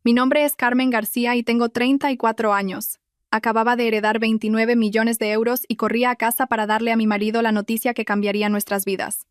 Mi nombre es Carmen García y tengo 34 años. Acababa de heredar 29 millones de euros y corría a casa para darle a mi marido la noticia que cambiaría nuestras vidas.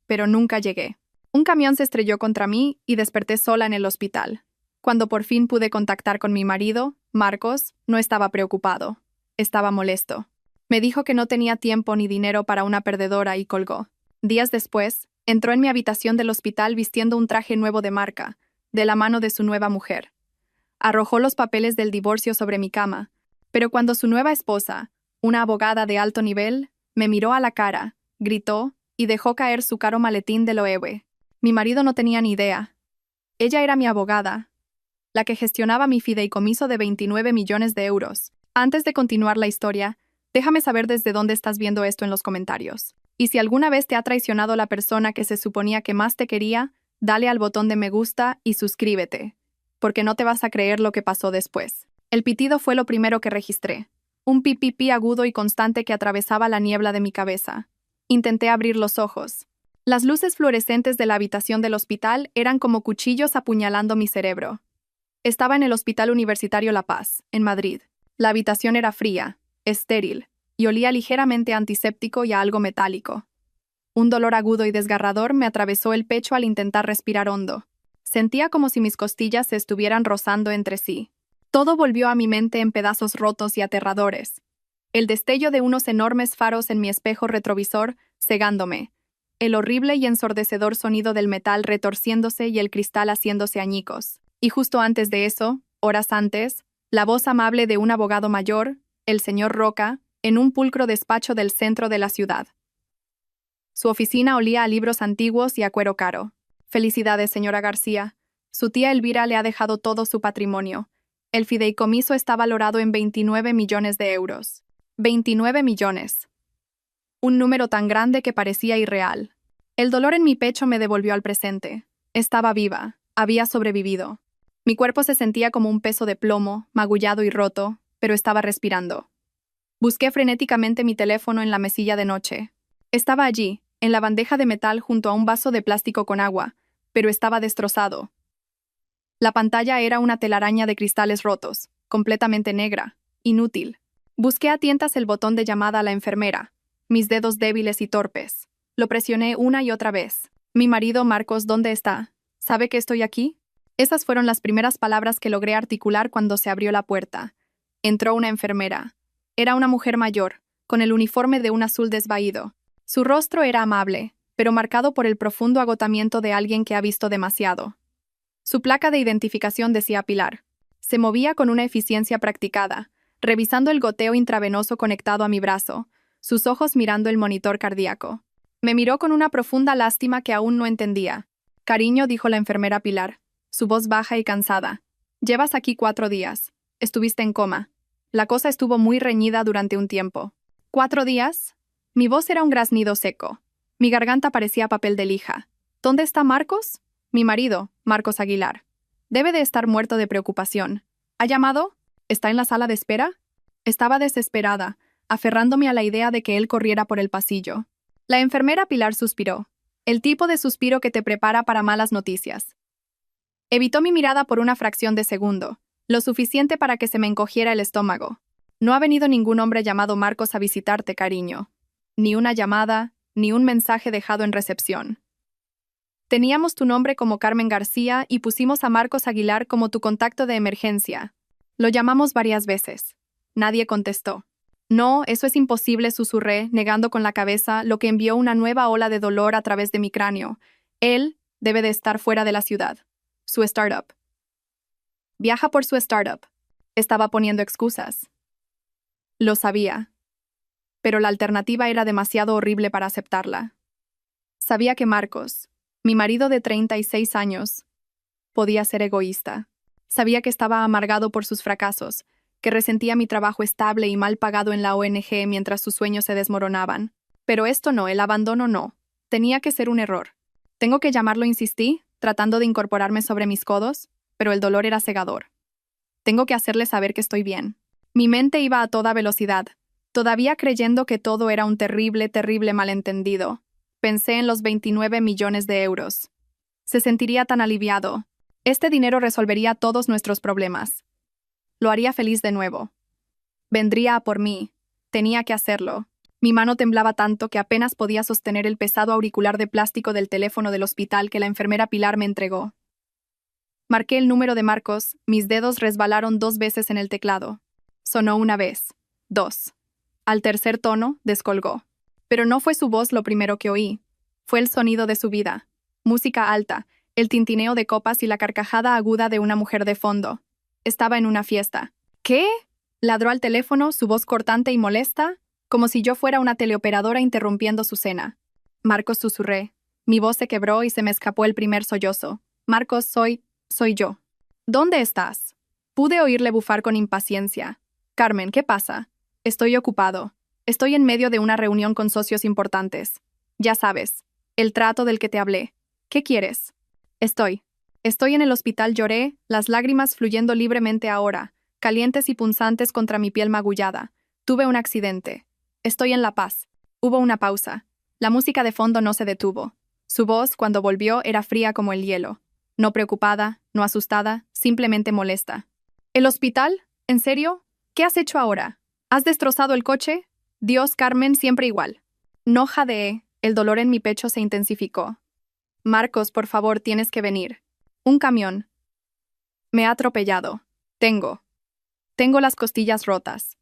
Pero nunca llegué. Un camión se estrelló contra mí y desperté sola en el hospital. Cuando por fin pude contactar con mi marido, Marcos, no estaba preocupado. Estaba molesto. Me dijo que no tenía tiempo ni dinero para una perdedora y colgó. Días después, entró en mi habitación del hospital vistiendo un traje nuevo de marca, de la mano de su nueva mujer. Arrojó los papeles del divorcio sobre mi cama, pero cuando su nueva esposa, una abogada de alto nivel, me miró a la cara, gritó y dejó caer su caro maletín de Loewe. Mi marido no tenía ni idea. Ella era mi abogada, la que gestionaba mi fideicomiso de 29 millones de euros. Antes de continuar la historia, déjame saber desde dónde estás viendo esto en los comentarios. Y si alguna vez te ha traicionado la persona que se suponía que más te quería, dale al botón de me gusta y suscríbete, porque no te vas a creer lo que pasó después. El pitido fue lo primero que registré. Un pipipí agudo y constante que atravesaba la niebla de mi cabeza. Intenté abrir los ojos. Las luces fluorescentes de la habitación del hospital eran como cuchillos apuñalando mi cerebro. Estaba en el Hospital Universitario La Paz, en Madrid. La habitación era fría, estéril, y olía ligeramente a antiséptico y a algo metálico. Un dolor agudo y desgarrador me atravesó el pecho al intentar respirar hondo. Sentía como si mis costillas se estuvieran rozando entre sí. Todo volvió a mi mente en pedazos rotos y aterradores. El destello de unos enormes faros en mi espejo retrovisor, cegándome. El horrible y ensordecedor sonido del metal retorciéndose y el cristal haciéndose añicos. Y justo antes de eso, horas antes, la voz amable de un abogado mayor, el señor Roca, en un pulcro despacho del centro de la ciudad. Su oficina olía a libros antiguos y a cuero caro. Felicidades, señora García. Su tía Elvira le ha dejado todo su patrimonio. El fideicomiso está valorado en 29 millones de euros. 29 millones. Un número tan grande que parecía irreal. El dolor en mi pecho me devolvió al presente. Estaba viva. Había sobrevivido. Mi cuerpo se sentía como un peso de plomo, magullado y roto, pero estaba respirando. Busqué frenéticamente mi teléfono en la mesilla de noche. Estaba allí, en la bandeja de metal junto a un vaso de plástico con agua, pero estaba destrozado. La pantalla era una telaraña de cristales rotos, completamente negra, inútil. Busqué a tientas el botón de llamada a la enfermera, mis dedos débiles y torpes. Lo presioné una y otra vez. Mi marido, Marcos, ¿dónde está? ¿Sabe que estoy aquí? Esas fueron las primeras palabras que logré articular cuando se abrió la puerta. Entró una enfermera. Era una mujer mayor, con el uniforme de un azul desvaído. Su rostro era amable, pero marcado por el profundo agotamiento de alguien que ha visto demasiado. Su placa de identificación decía Pilar. Se movía con una eficiencia practicada, revisando el goteo intravenoso conectado a mi brazo, sus ojos mirando el monitor cardíaco. Me miró con una profunda lástima que aún no entendía. Cariño, dijo la enfermera Pilar, su voz baja y cansada. Llevas aquí 4 días. Estuviste en coma. La cosa estuvo muy reñida durante un tiempo. ¿4 días? Mi voz era un graznido seco. Mi garganta parecía papel de lija. ¿Dónde está Marcos? Mi marido, Marcos Aguilar. Debe de estar muerto de preocupación. ¿Ha llamado? ¿Está en la sala de espera? Estaba desesperada, aferrándome a la idea de que él corriera por el pasillo. La enfermera Pilar suspiró. El tipo de suspiro que te prepara para malas noticias. Evitó mi mirada por una fracción de segundo, lo suficiente para que se me encogiera el estómago. No ha venido ningún hombre llamado Marcos a visitarte, cariño. Ni una llamada, ni un mensaje dejado en recepción. Teníamos tu nombre como Carmen García y pusimos a Marcos Aguilar como tu contacto de emergencia. Lo llamamos varias veces. Nadie contestó. No, eso es imposible, susurré, negando con la cabeza, lo que envió una nueva ola de dolor a través de mi cráneo. Él debe de estar fuera de la ciudad. Su startup. Viaja por su startup. Estaba poniendo excusas. Lo sabía. Pero la alternativa era demasiado horrible para aceptarla. Sabía que Marcos, mi marido de 36 años, podía ser egoísta. Sabía que estaba amargado por sus fracasos, que resentía mi trabajo estable y mal pagado en la ONG mientras sus sueños se desmoronaban. Pero esto no, el abandono no. Tenía que ser un error. ¿Tengo que llamarlo?, insistí, tratando de incorporarme sobre mis codos, pero el dolor era cegador. Tengo que hacerle saber que estoy bien. Mi mente iba a toda velocidad, todavía creyendo que todo era un terrible, terrible malentendido. Pensé en los 29 millones de euros. Se sentiría tan aliviado. Este dinero resolvería todos nuestros problemas. Lo haría feliz de nuevo. Vendría a por mí. Tenía que hacerlo. Mi mano temblaba tanto que apenas podía sostener el pesado auricular de plástico del teléfono del hospital que la enfermera Pilar me entregó. Marqué el número de Marcos, mis dedos resbalaron 2 veces en el teclado. Sonó una vez, 2. Al tercer tono, descolgó. Pero no fue su voz lo primero que oí. Fue el sonido de su vida. Música alta, el tintineo de copas y la carcajada aguda de una mujer de fondo. Estaba en una fiesta. ¿Qué? Ladró al teléfono, su voz cortante y molesta, como si yo fuera una teleoperadora interrumpiendo su cena. Marcos, susurré. Mi voz se quebró y se me escapó el primer sollozo. Marcos, soy yo. ¿Dónde estás? Pude oírle bufar con impaciencia. Carmen, ¿qué pasa? Estoy ocupado. Estoy en medio de una reunión con socios importantes. Ya sabes, el trato del que te hablé. ¿Qué quieres? Estoy en el hospital, lloré, las lágrimas fluyendo libremente ahora, calientes y punzantes contra mi piel magullada. Tuve un accidente. Estoy en La Paz. Hubo una pausa. La música de fondo no se detuvo. Su voz, cuando volvió, era fría como el hielo. No preocupada, no asustada, simplemente molesta. ¿El hospital? ¿En serio? ¿Qué has hecho ahora? ¿Has destrozado el coche? Dios, Carmen, siempre igual. No jadeé, el dolor en mi pecho se intensificó. Marcos, por favor, tienes que venir. Un camión. Me ha atropellado. Tengo las costillas rotas.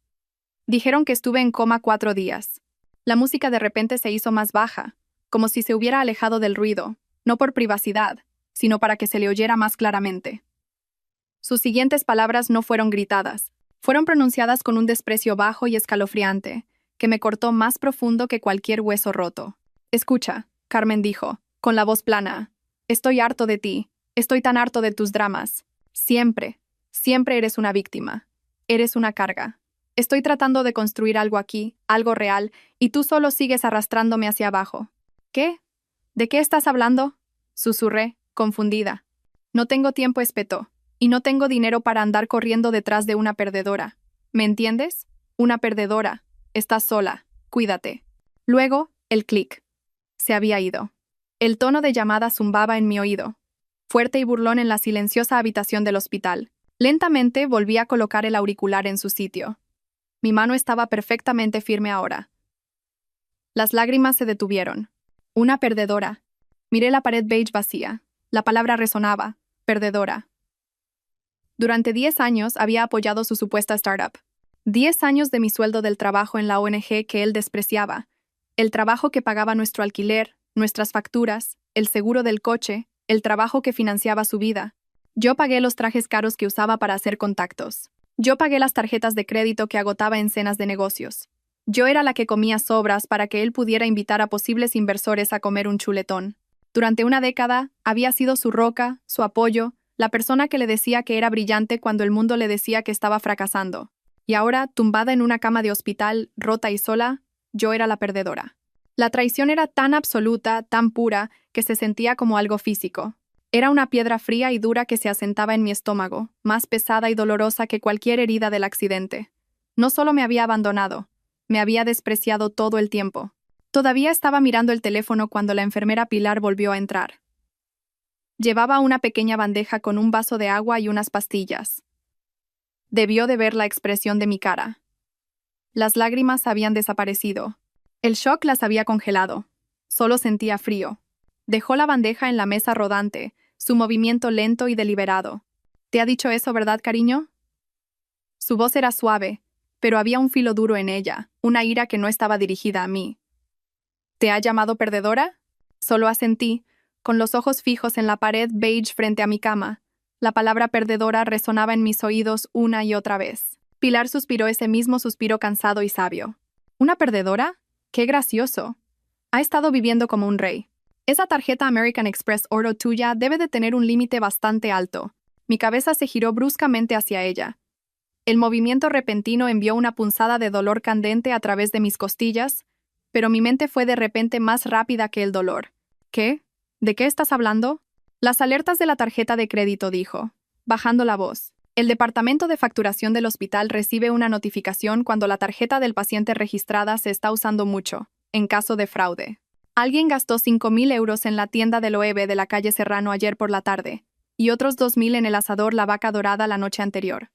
Dijeron que estuve en coma 4 días. La música de repente se hizo más baja, como si se hubiera alejado del ruido, no por privacidad, sino para que se le oyera más claramente. Sus siguientes palabras no fueron gritadas, fueron pronunciadas con un desprecio bajo y escalofriante, que me cortó más profundo que cualquier hueso roto. Escucha, Carmen dijo, con la voz plana. Estoy harto de ti, estoy tan harto de tus dramas. Siempre eres una víctima. Eres una carga. Estoy tratando de construir algo aquí, algo real, y tú solo sigues arrastrándome hacia abajo. ¿Qué? ¿De qué estás hablando? Susurré, confundida. No tengo tiempo, espetó, y no tengo dinero para andar corriendo detrás de una perdedora. ¿Me entiendes? Una perdedora. Estás sola. Cuídate. Luego, el clic. Se había ido. El tono de llamada zumbaba en mi oído, fuerte y burlón en la silenciosa habitación del hospital. Lentamente volví a colocar el auricular en su sitio. Mi mano estaba perfectamente firme ahora. Las lágrimas se detuvieron. Una perdedora. Miré la pared beige vacía. La palabra resonaba. Perdedora. Durante 10 años había apoyado su supuesta startup. 10 años de mi sueldo del trabajo en la ONG que él despreciaba. El trabajo que pagaba nuestro alquiler, nuestras facturas, el seguro del coche, el trabajo que financiaba su vida. Yo pagué los trajes caros que usaba para hacer contactos. Yo pagué las tarjetas de crédito que agotaba en cenas de negocios. Yo era la que comía sobras para que él pudiera invitar a posibles inversores a comer un chuletón. Durante una década, había sido su roca, su apoyo, la persona que le decía que era brillante cuando el mundo le decía que estaba fracasando. Y ahora, tumbada en una cama de hospital, rota y sola, yo era la perdedora. La traición era tan absoluta, tan pura, que se sentía como algo físico. Era una piedra fría y dura que se asentaba en mi estómago, más pesada y dolorosa que cualquier herida del accidente. No solo me había abandonado, me había despreciado todo el tiempo. Todavía estaba mirando el teléfono cuando la enfermera Pilar volvió a entrar. Llevaba una pequeña bandeja con un vaso de agua y unas pastillas. Debió de ver la expresión de mi cara. Las lágrimas habían desaparecido. El shock las había congelado. Solo sentía frío. Dejó la bandeja en la mesa rodante, su movimiento lento y deliberado. ¿Te ha dicho eso, verdad, cariño? Su voz era suave, pero había un filo duro en ella, una ira que no estaba dirigida a mí. ¿Te ha llamado perdedora? Solo asentí, con los ojos fijos en la pared beige frente a mi cama. La palabra perdedora resonaba en mis oídos una y otra vez. Pilar suspiró ese mismo suspiro cansado y sabio. ¿Una perdedora? ¡Qué gracioso! Ha estado viviendo como un rey. Esa tarjeta American Express oro tuya debe de tener un límite bastante alto. Mi cabeza se giró bruscamente hacia ella. El movimiento repentino envió una punzada de dolor candente a través de mis costillas, pero mi mente fue de repente más rápida que el dolor. ¿Qué? ¿De qué estás hablando? Las alertas de la tarjeta de crédito, dijo, bajando la voz. El departamento de facturación del hospital recibe una notificación cuando la tarjeta del paciente registrada se está usando mucho, en caso de fraude. Alguien gastó 5.000 euros en la tienda del Loewe de la calle Serrano ayer por la tarde. y otros 2.000 en el asador La Vaca Dorada la noche anterior.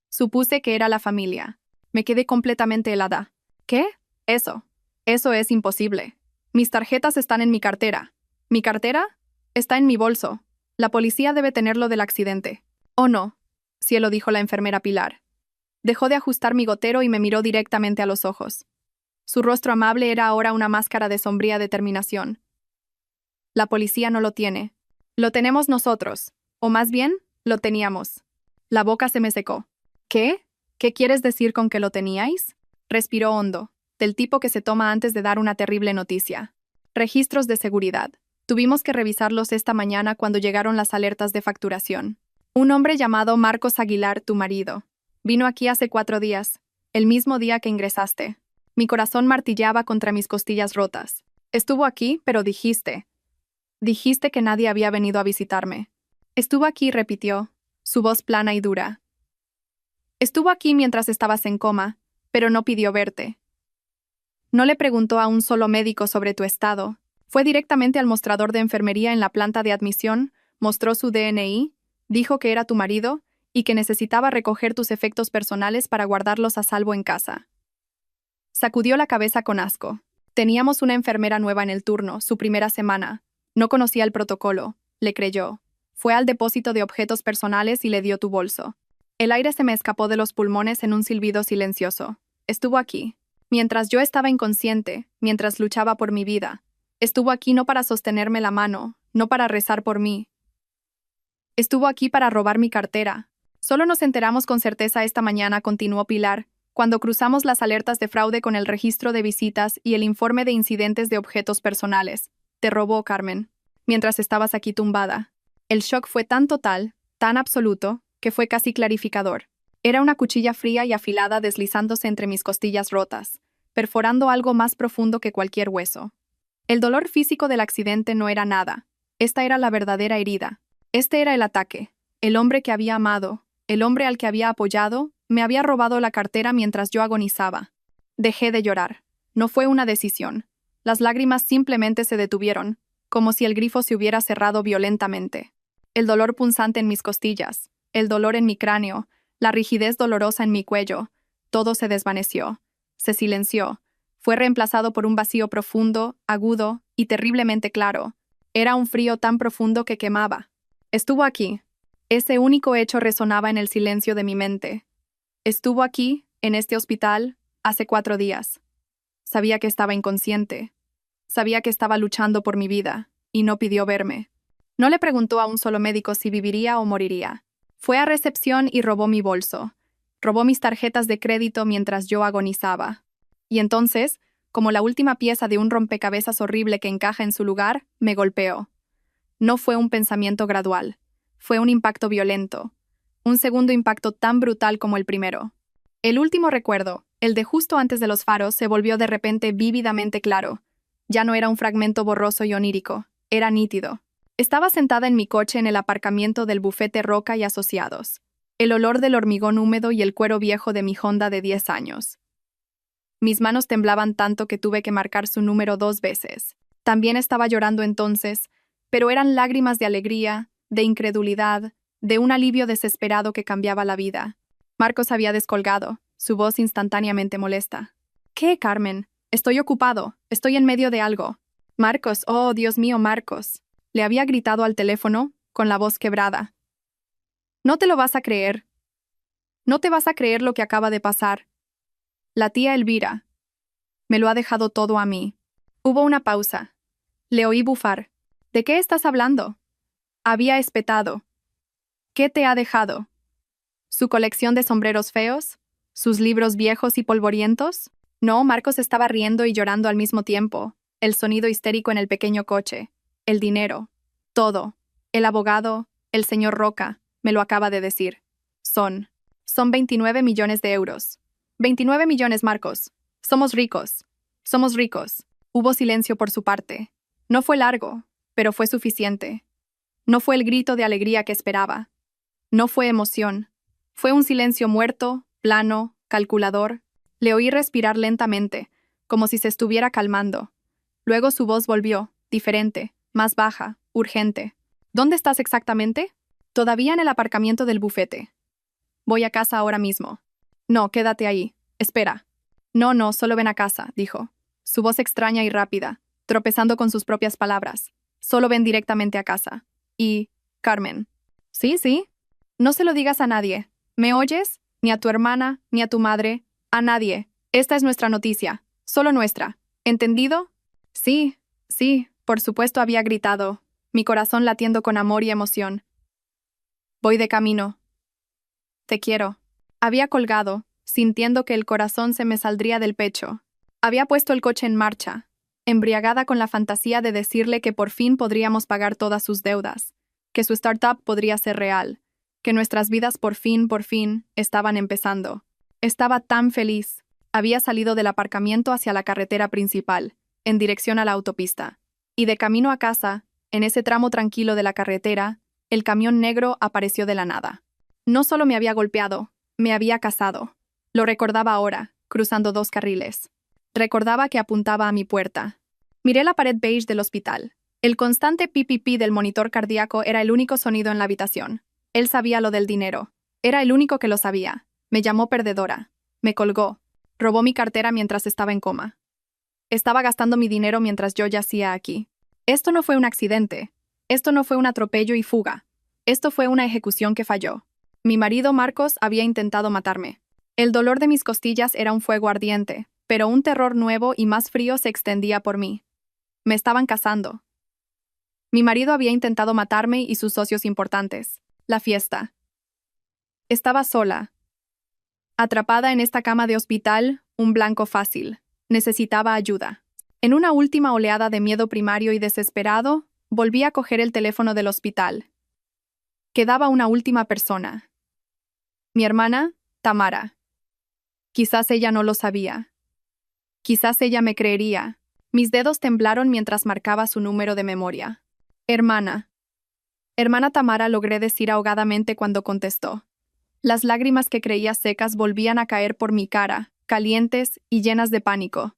Supuse que era la familia. Me quedé completamente helada. ¿Qué? Eso es imposible. Mis tarjetas están en mi cartera. ¿Mi cartera? Está en mi bolso. La policía debe tenerlo del accidente. Oh no, cielo, dijo la enfermera Pilar. Dejó de ajustar mi gotero y me miró directamente a los ojos. Su rostro amable era ahora una máscara de sombría determinación. La policía no lo tiene. Lo tenemos nosotros. O más bien, lo teníamos. La boca se me secó. ¿Qué? ¿Qué quieres decir con que lo teníais? Respiró hondo, del tipo que se toma antes de dar una terrible noticia. Registros de seguridad. Tuvimos que revisarlos esta mañana cuando llegaron las alertas de facturación. Un hombre llamado Marcos Aguilar, tu marido, vino aquí hace 4 días, el mismo día que ingresaste. Mi corazón martilleaba contra mis costillas rotas. Estuvo aquí, pero dijiste que nadie había venido a visitarme. Estuvo aquí, repitió, su voz plana y dura. Estuvo aquí mientras estabas en coma, pero no pidió verte. No le preguntó a un solo médico sobre tu estado. Fue directamente al mostrador de enfermería en la planta de admisión, mostró su DNI, dijo que era tu marido y que necesitaba recoger tus efectos personales para guardarlos a salvo en casa. Sacudió la cabeza con asco. Teníamos una enfermera nueva en el turno, su primera semana. No conocía el protocolo. Le creyó. Fue al depósito de objetos personales y le dio tu bolso. El aire se me escapó de los pulmones en un silbido silencioso. Estuvo aquí. Mientras yo estaba inconsciente, mientras luchaba por mi vida. Estuvo aquí no para sostenerme la mano, no para rezar por mí. Estuvo aquí para robar mi cartera. Solo nos enteramos con certeza esta mañana, continuó Pilar, cuando cruzamos las alertas de fraude con el registro de visitas y el informe de incidentes de objetos personales. Te robó, Carmen, mientras estabas aquí tumbada. El shock fue tan total, tan absoluto, que fue casi clarificador. Era una cuchilla fría y afilada deslizándose entre mis costillas rotas, perforando algo más profundo que cualquier hueso. El dolor físico del accidente no era nada. Esta era la verdadera herida. Este era el ataque. El hombre que había amado, el hombre al que había apoyado, me había robado la cartera mientras yo agonizaba. Dejé de llorar. No fue una decisión. Las lágrimas simplemente se detuvieron, como si el grifo se hubiera cerrado violentamente. El dolor punzante en mis costillas, el dolor en mi cráneo, la rigidez dolorosa en mi cuello, todo se desvaneció, se silenció, fue reemplazado por un vacío profundo, agudo y terriblemente claro. Era un frío tan profundo que quemaba. Estuvo aquí. Ese único hecho resonaba en el silencio de mi mente. Estuvo aquí, en este hospital, hace 4 días. Sabía que estaba inconsciente. Sabía que estaba luchando por mi vida, y no pidió verme. No le preguntó a un solo médico si viviría o moriría. Fue a recepción y robó mi bolso. Robó mis tarjetas de crédito mientras yo agonizaba. Y entonces, como la última pieza de un rompecabezas horrible que encaja en su lugar, me golpeó. No fue un pensamiento gradual. Fue un impacto violento. Un segundo impacto tan brutal como el primero. El último recuerdo, el de justo antes de los faros, se volvió de repente vívidamente claro. Ya no era un fragmento borroso y onírico. Era nítido. Estaba sentada en mi coche en el aparcamiento del bufete Roca y Asociados. El olor del hormigón húmedo y el cuero viejo de mi Honda de 10 años. Mis manos temblaban tanto que tuve que marcar su número 2 veces. También estaba llorando entonces, pero eran lágrimas de alegría, de incredulidad, de un alivio desesperado que cambiaba la vida. Marcos había descolgado, su voz instantáneamente molesta. ¿Qué, Carmen? Estoy ocupado, estoy en medio de algo. Marcos, oh, Dios mío, Marcos. Le había gritado al teléfono, con la voz quebrada. No te lo vas a creer. No te vas a creer lo que acaba de pasar. La tía Elvira. Me lo ha dejado todo a mí. Hubo una pausa. Le oí bufar. ¿De qué estás hablando? Había espetado. ¿Qué te ha dejado? ¿Su colección de sombreros feos? ¿Sus libros viejos y polvorientos? No, Marcos estaba riendo y llorando al mismo tiempo. El sonido histérico en el pequeño coche. El dinero. Todo. El abogado, el señor Roca, me lo acaba de decir. Son 29 millones de euros. 29 millones, Marcos. Somos ricos. Somos ricos. Hubo silencio por su parte. No fue largo, pero fue suficiente. No fue el grito de alegría que esperaba. No fue emoción. Fue un silencio muerto, plano, calculador. Le oí respirar lentamente, como si se estuviera calmando. Luego su voz volvió, diferente, más baja, urgente. ¿Dónde estás exactamente? Todavía en el aparcamiento del bufete. Voy a casa ahora mismo. No, quédate ahí. Espera. No, no, solo ven a casa, dijo. Su voz extraña y rápida, tropezando con sus propias palabras. Solo ven directamente a casa. Y, Carmen. Sí, sí. No se lo digas a nadie. ¿Me oyes? Ni a tu hermana, ni a tu madre. A nadie. Esta es nuestra noticia. Solo nuestra. ¿Entendido? Sí, sí, por supuesto había gritado, mi corazón latiendo con amor y emoción. Voy de camino. Te quiero. Había colgado, sintiendo que el corazón se me saldría del pecho. Había puesto el coche en marcha, embriagada con la fantasía de decirle que por fin podríamos pagar todas sus deudas, que su startup podría ser real, que nuestras vidas por fin, estaban empezando. Estaba tan feliz. Había salido del aparcamiento hacia la carretera principal, en dirección a la autopista. Y de camino a casa, en ese tramo tranquilo de la carretera, el camión negro apareció de la nada. No solo me había golpeado, me había cazado. Lo recordaba ahora, cruzando 2 carriles. Recordaba que apuntaba a mi puerta. Miré la pared beige del hospital. El constante pi del monitor cardíaco era el único sonido en la habitación. Él sabía lo del dinero. Era el único que lo sabía. Me llamó perdedora. Me colgó. Robó mi cartera mientras estaba en coma. Estaba gastando mi dinero mientras yo yacía aquí. Esto no fue un accidente. Esto no fue un atropello y fuga. Esto fue una ejecución que falló. Mi marido Marcos había intentado matarme. El dolor de mis costillas era un fuego ardiente, pero un terror nuevo y más frío se extendía por mí. Me estaban cazando. Mi marido había intentado matarme y sus socios importantes. La fiesta. Estaba sola. Atrapada en esta cama de hospital, un blanco fácil. Necesitaba ayuda. En una última oleada de miedo primario y desesperado, volví a coger el teléfono del hospital. Quedaba una última persona. Mi hermana, Tamara. Quizás ella no lo sabía. Quizás ella me creería. Mis dedos temblaron mientras marcaba su número de memoria. Hermana. Hermana Tamara, logré decir ahogadamente cuando contestó. Las lágrimas que creía secas volvían a caer por mi cara, calientes y llenas de pánico.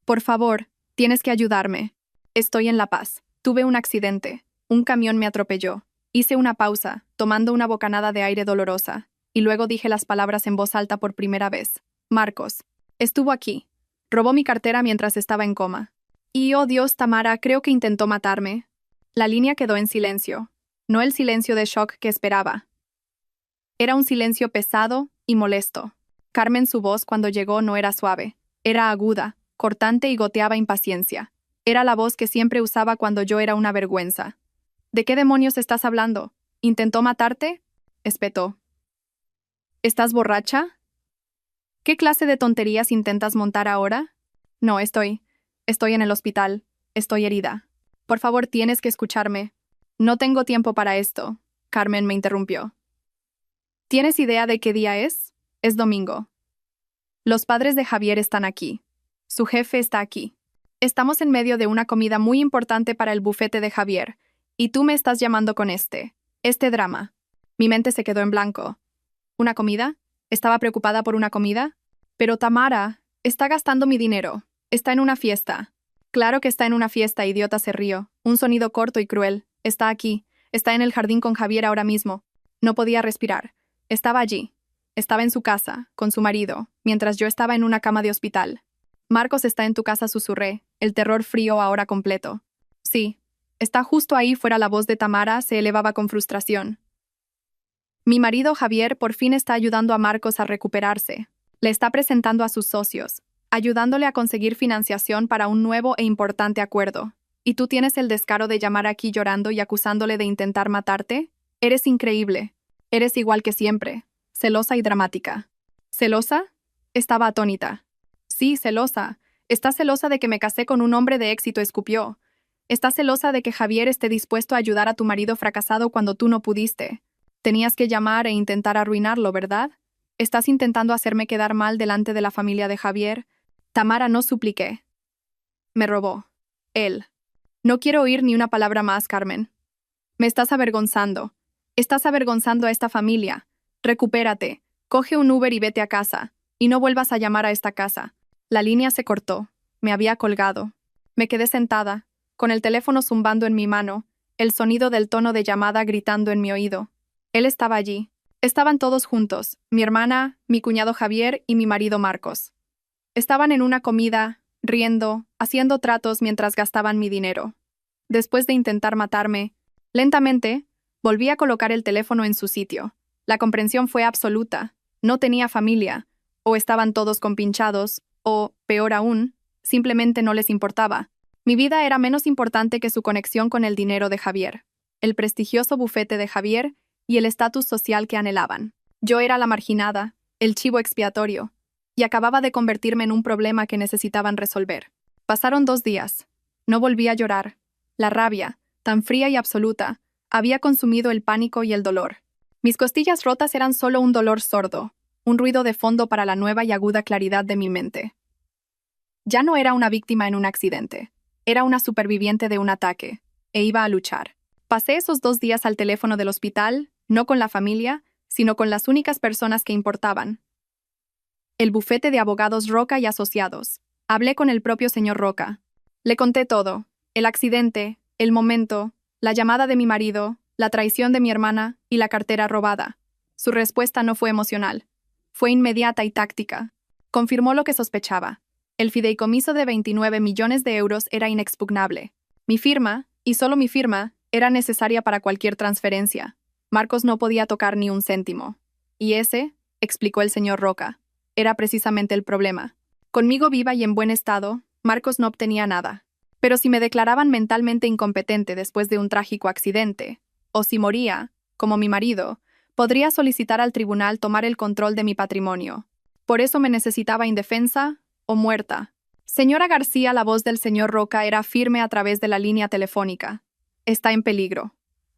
Por favor, tienes que ayudarme. Estoy en La Paz. Tuve un accidente. Un camión me atropelló. Hice una pausa, tomando una bocanada de aire dolorosa, y luego dije las palabras en voz alta por primera vez. Marcos. Estuvo aquí. Robó mi cartera mientras estaba en coma. Y, oh Dios, Tamara, creo que intentó matarme. La línea quedó en silencio. No el silencio de shock que esperaba. Era un silencio pesado y molesto. Carmen, su voz cuando llegó no era suave. Era aguda, cortante y goteaba impaciencia. Era la voz que siempre usaba cuando yo era una vergüenza. ¿De qué demonios estás hablando? ¿Intentó matarte? Espetó. ¿Estás borracha? ¿Qué clase de tonterías intentas montar ahora? No, estoy en el hospital. Estoy herida. Por favor, tienes que escucharme. No tengo tiempo para esto. Carmen me interrumpió. ¿Tienes idea de qué día es? Es domingo. Los padres de Javier están aquí. Su jefe está aquí. Estamos en medio de una comida muy importante para el bufete de Javier, y tú me estás llamando con este drama. Mi mente se quedó en blanco. ¿Una comida? ¿Estaba preocupada por una comida? Pero Tamara, está gastando mi dinero. Está en una fiesta. Claro que está en una fiesta, idiota, se rió. Un sonido corto y cruel. Está aquí. Está en el jardín con Javier ahora mismo. No podía respirar. Estaba allí. Estaba en su casa, con su marido, mientras yo estaba en una cama de hospital. Marcos está en tu casa, susurré, el terror frío ahora completo. Sí. Está justo ahí fuera. La voz de Tamara se elevaba con frustración. Mi marido Javier por fin está ayudando a Marcos a recuperarse. Le está presentando a sus socios, ayudándole a conseguir financiación para un nuevo e importante acuerdo. ¿Y tú tienes el descaro de llamar aquí llorando y acusándole de intentar matarte? Eres increíble. Eres igual que siempre, celosa y dramática. ¿Celosa? Estaba atónita. Sí, celosa. Estás celosa de que me casé con un hombre de éxito, escupió. Estás celosa de que Javier esté dispuesto a ayudar a tu marido fracasado cuando tú no pudiste. Tenías que llamar e intentar arruinarlo, ¿verdad? ¿Estás intentando hacerme quedar mal delante de la familia de Javier? Tamara, no supliqué. Me robó. Él. No quiero oír ni una palabra más, Carmen. Me estás avergonzando. Estás avergonzando a esta familia. Recupérate. Coge un Uber y vete a casa. Y no vuelvas a llamar a esta casa. La línea se cortó. Me había colgado. Me quedé sentada, con el teléfono zumbando en mi mano, el sonido del tono de llamada gritando en mi oído. Él estaba allí. Estaban todos juntos, mi hermana, mi cuñado Javier y mi marido Marcos. Estaban en una comida, riendo, haciendo tratos mientras gastaban mi dinero. Después de intentar matarme, lentamente, volví a colocar el teléfono en su sitio. La comprensión fue absoluta. No tenía familia, o estaban todos compinchados, o, peor aún, simplemente no les importaba. Mi vida era menos importante que su conexión con el dinero de Javier, el prestigioso bufete de Javier y el estatus social que anhelaban. Yo era la marginada, el chivo expiatorio, y acababa de convertirme en un problema que necesitaban resolver. Pasaron 2 días. No volví a llorar. La rabia, tan fría y absoluta, había consumido el pánico y el dolor. Mis costillas rotas eran solo un dolor sordo, un ruido de fondo para la nueva y aguda claridad de mi mente. Ya no era una víctima en un accidente. Era una superviviente de un ataque, e iba a luchar. Pasé esos 2 días al teléfono del hospital, no con la familia, sino con las únicas personas que importaban. El bufete de abogados Roca y Asociados. Hablé con el propio señor Roca. Le conté todo: el accidente, el momento, la llamada de mi marido, la traición de mi hermana y la cartera robada. Su respuesta no fue emocional. Fue inmediata y táctica. Confirmó lo que sospechaba. El fideicomiso de 29 millones de euros era inexpugnable. Mi firma, y solo mi firma, era necesaria para cualquier transferencia. Marcos no podía tocar ni un céntimo. Y ese, explicó el señor Roca, era precisamente el problema. Conmigo viva y en buen estado, Marcos no obtenía nada. Pero si me declaraban mentalmente incompetente después de un trágico accidente, o si moría, como mi marido, podría solicitar al tribunal tomar el control de mi patrimonio. Por eso me necesitaba indefensa o muerta. Señora García, la voz del señor Roca era firme a través de la línea telefónica. Está en peligro.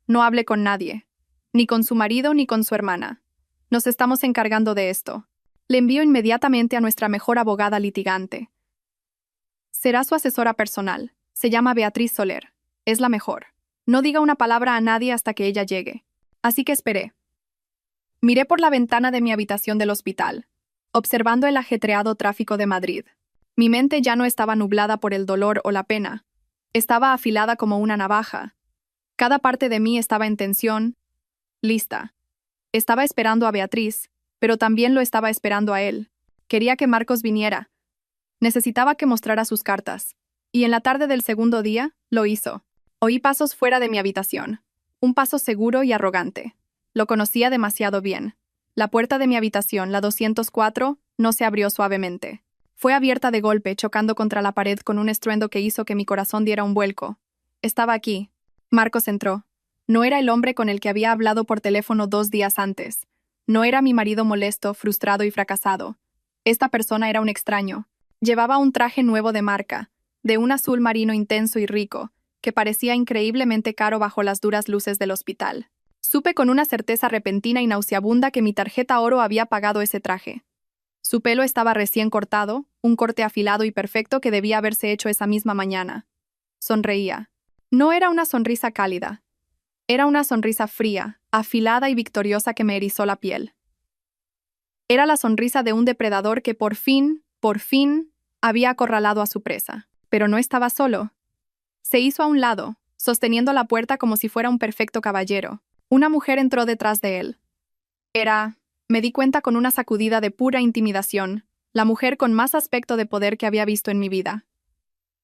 No hable con nadie. Ni con su marido ni con su hermana. Nos estamos encargando de esto. Le envío inmediatamente a nuestra mejor abogada litigante. Será su asesora personal. Se llama Beatriz Soler. Es la mejor. No diga una palabra a nadie hasta que ella llegue. Así que esperé. Miré por la ventana de mi habitación del hospital, observando el ajetreado tráfico de Madrid. Mi mente ya no estaba nublada por el dolor o la pena. Estaba afilada como una navaja. Cada parte de mí estaba en tensión, lista. Estaba esperando a Beatriz, pero también lo estaba esperando a él. Quería que Marcos viniera. Necesitaba que mostrara sus cartas. Y en la tarde del segundo día, lo hizo. Oí pasos fuera de mi habitación. Un paso seguro y arrogante. Lo conocía demasiado bien. La puerta de mi habitación, la 204, no se abrió suavemente. Fue abierta de golpe, chocando contra la pared con un estruendo que hizo que mi corazón diera un vuelco. Estaba aquí. Marcos entró. No era el hombre con el que había hablado por teléfono 2 días antes. No era mi marido molesto, frustrado y fracasado. Esta persona era un extraño. Llevaba un traje nuevo de marca, de un azul marino intenso y rico, que parecía increíblemente caro bajo las duras luces del hospital. Supe con una certeza repentina y nauseabunda que mi tarjeta oro había pagado ese traje. Su pelo estaba recién cortado, un corte afilado y perfecto que debía haberse hecho esa misma mañana. Sonreía. No era una sonrisa cálida. Era una sonrisa fría, afilada y victoriosa que me erizó la piel. Era la sonrisa de un depredador que por fin, había acorralado a su presa. Pero no estaba solo. Se hizo a un lado, sosteniendo la puerta como si fuera un perfecto caballero. Una mujer entró detrás de él. Me di cuenta con una sacudida de pura intimidación, la mujer con más aspecto de poder que había visto en mi vida.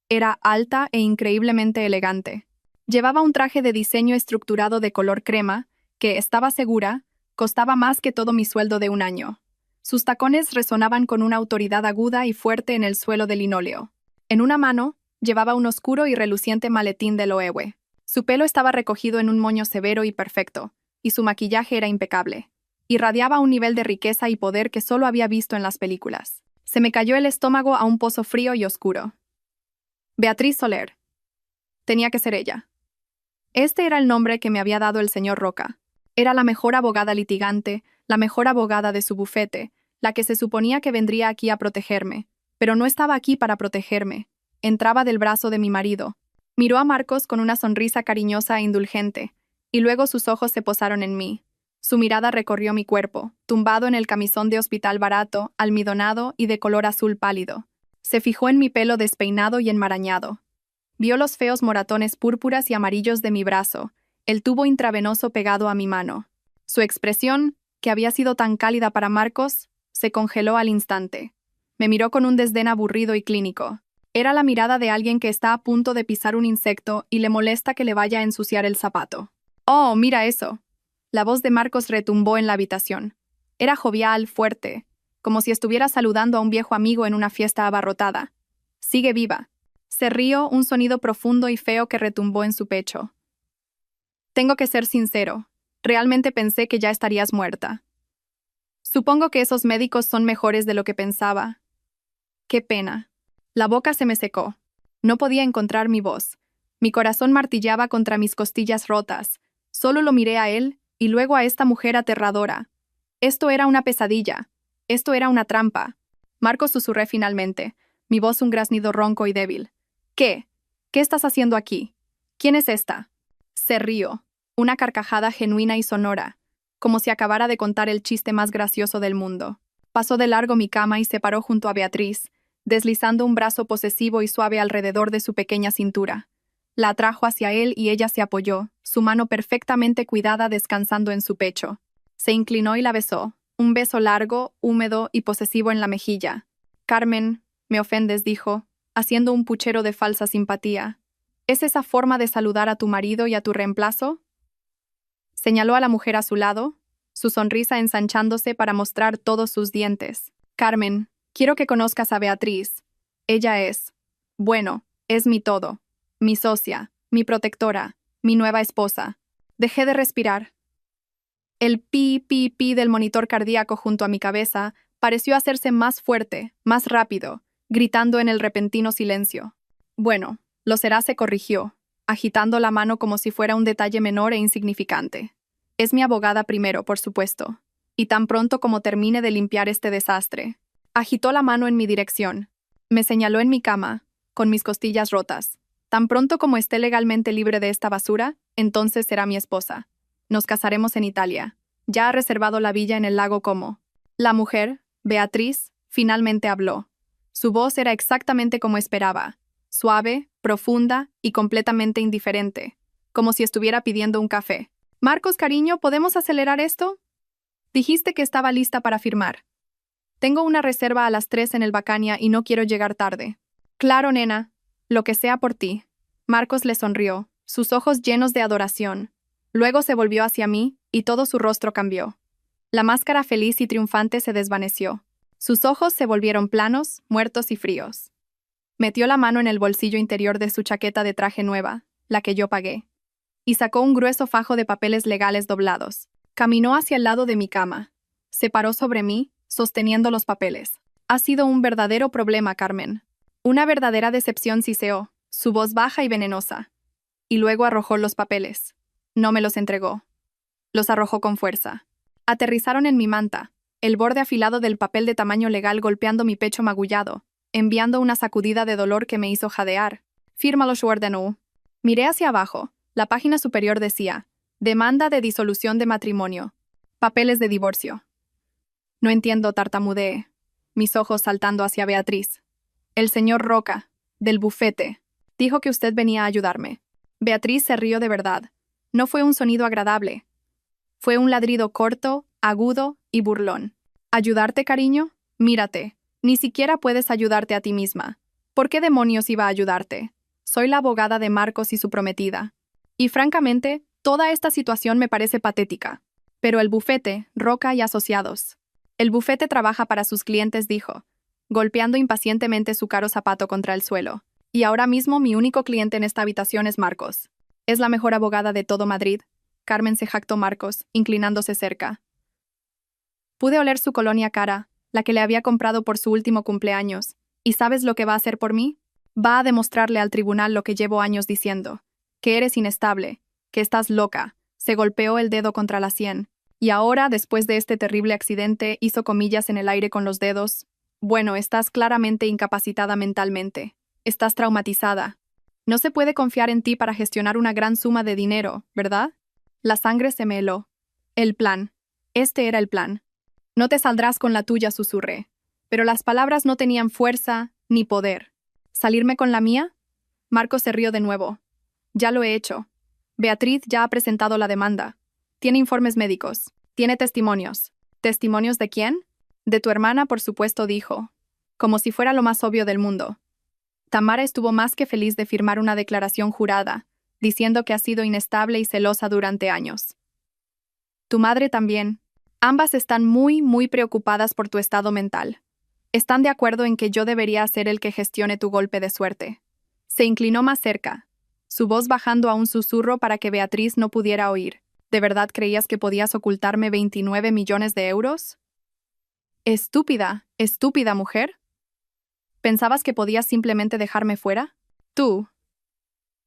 Era alta e increíblemente elegante. Llevaba un traje de diseño estructurado de color crema, que, estaba segura, costaba más que todo mi sueldo de un año. Sus tacones resonaban con una autoridad aguda y fuerte en el suelo de linóleo. En una mano, llevaba un oscuro y reluciente maletín de Loewe. Su pelo estaba recogido en un moño severo y perfecto, y su maquillaje era impecable. Irradiaba un nivel de riqueza y poder que solo había visto en las películas. Se me cayó el estómago a un pozo frío y oscuro. Beatriz Soler. Tenía que ser ella. Este era el nombre que me había dado el señor Roca. Era la mejor abogada litigante, la mejor abogada de su bufete, la que se suponía que vendría aquí a protegerme. Pero no estaba aquí para protegerme. Entraba del brazo de mi marido. Miró a Marcos con una sonrisa cariñosa e indulgente, y luego sus ojos se posaron en mí. Su mirada recorrió mi cuerpo, tumbado en el camisón de hospital barato, almidonado y de color azul pálido. Se fijó en mi pelo despeinado y enmarañado. Vio los feos moratones púrpuras y amarillos de mi brazo, el tubo intravenoso pegado a mi mano. Su expresión, que había sido tan cálida para Marcos, se congeló al instante. Me miró con un desdén aburrido y clínico. Era la mirada de alguien que está a punto de pisar un insecto y le molesta que le vaya a ensuciar el zapato. «Oh, mira eso». La voz de Marcos retumbó en la habitación. Era jovial, fuerte, como si estuviera saludando a un viejo amigo en una fiesta abarrotada. «Sigue viva». Se rió, un sonido profundo y feo que retumbó en su pecho. «Tengo que ser sincero. Realmente pensé que ya estarías muerta. Supongo que esos médicos son mejores de lo que pensaba. Qué pena». La boca se me secó. No podía encontrar mi voz. Mi corazón martillaba contra mis costillas rotas. Solo lo miré a él y luego a esta mujer aterradora. Esto era una pesadilla. Esto era una trampa. Marcos, susurré finalmente, mi voz un graznido ronco y débil. ¿Qué? ¿Qué estás haciendo aquí? ¿Quién es esta? Se rió. Una carcajada genuina y sonora, como si acabara de contar el chiste más gracioso del mundo. Pasó de largo mi cama y se paró junto a Beatriz, deslizando un brazo posesivo y suave alrededor de su pequeña cintura. La atrajo hacia él y ella se apoyó, su mano perfectamente cuidada descansando en su pecho. Se inclinó y la besó, un beso largo, húmedo y posesivo en la mejilla. «Carmen, me ofendes», dijo, haciendo un puchero de falsa simpatía. «¿Es esa forma de saludar a tu marido y a tu reemplazo?» Señaló a la mujer a su lado, su sonrisa ensanchándose para mostrar todos sus dientes. «Carmen, quiero que conozcas a Beatriz. Ella es, bueno, es mi todo, mi socia, mi protectora, mi nueva esposa». Dejé de respirar. El pi del monitor cardíaco junto a mi cabeza pareció hacerse más fuerte, más rápido, gritando en el repentino silencio. «Bueno, lo será», se corrigió, agitando la mano como si fuera un detalle menor e insignificante. «Es mi abogada primero, por supuesto, y tan pronto como termine de limpiar este desastre». Agitó la mano en mi dirección. Me señaló en mi cama, con mis costillas rotas. «Tan pronto como esté legalmente libre de esta basura, entonces será mi esposa. Nos casaremos en Italia. Ya ha reservado la villa en el lago Como». La mujer, Beatriz, finalmente habló. Su voz era exactamente como esperaba, suave, profunda y completamente indiferente, como si estuviera pidiendo un café. «Marcos, cariño, ¿podemos acelerar esto? Dijiste que estaba lista para firmar. Tengo una reserva a las 3 en el Bacania y no quiero llegar tarde». «Claro, nena. Lo que sea por ti». Marcos le sonrió, sus ojos llenos de adoración. Luego se volvió hacia mí y todo su rostro cambió. La máscara feliz y triunfante se desvaneció. Sus ojos se volvieron planos, muertos y fríos. Metió la mano en el bolsillo interior de su chaqueta de traje nueva, la que yo pagué, y sacó un grueso fajo de papeles legales doblados. Caminó hacia el lado de mi cama. Se paró sobre mí, sosteniendo los papeles. «Ha sido un verdadero problema, Carmen. Una verdadera decepción», siseó, su voz baja y venenosa. Y luego arrojó los papeles. No me los entregó. Los arrojó con fuerza. Aterrizaron en mi manta, el borde afilado del papel de tamaño legal golpeando mi pecho magullado, enviando una sacudida de dolor que me hizo jadear. «Fírmalo», ordenó. Miré hacia abajo. La página superior decía: «Demanda de disolución de matrimonio. Papeles de divorcio». «No entiendo», tartamudeé, mis ojos saltando hacia Beatriz. «El señor Roca, del bufete, dijo que usted venía a ayudarme». Beatriz se rió de verdad. No fue un sonido agradable. Fue un ladrido corto, agudo y burlón. «¿Ayudarte, cariño? Mírate. Ni siquiera puedes ayudarte a ti misma. ¿Por qué demonios iba a ayudarte? Soy la abogada de Marcos y su prometida. Y francamente, toda esta situación me parece patética. Pero el bufete, Roca y Asociados. El bufete trabaja para sus clientes», dijo, golpeando impacientemente su caro zapato contra el suelo. «Y ahora mismo mi único cliente en esta habitación es Marcos. Es la mejor abogada de todo Madrid». Carmen, se jactó Marcos, inclinándose cerca. Pude oler su colonia cara, la que le había comprado por su último cumpleaños. ¿Y sabes lo que va a hacer por mí? Va a demostrarle al tribunal lo que llevo años diciendo: que eres inestable, que estás loca. Se golpeó el dedo contra la sien. Y ahora, después de este terrible accidente, hizo comillas en el aire con los dedos. «Bueno, estás claramente incapacitada mentalmente. Estás traumatizada. No se puede confiar en ti para gestionar una gran suma de dinero, ¿verdad?» La sangre se me heló. El plan. Este era el plan. «No te saldrás con la tuya», susurré. Pero las palabras no tenían fuerza ni poder. ¿Salirme con la mía? Marcos se rió de nuevo. «Ya lo he hecho. Beatriz ya ha presentado la demanda. Tiene informes médicos. Tiene testimonios. ¿Testimonios de quién? De tu hermana, por supuesto, dijo. Como si fuera lo más obvio del mundo. Tamara estuvo más que feliz de firmar una declaración jurada, diciendo que ha sido inestable y celosa durante años. Tu madre también. Ambas están muy preocupadas por tu estado mental. Están de acuerdo en que yo debería ser el que gestione tu golpe de suerte. Se inclinó más cerca, su voz bajando a un susurro para que Beatriz no pudiera oír. ¿De verdad creías que podías ocultarme 29 millones de euros? Estúpida, estúpida mujer. ¿Pensabas que podías simplemente dejarme fuera? Tú.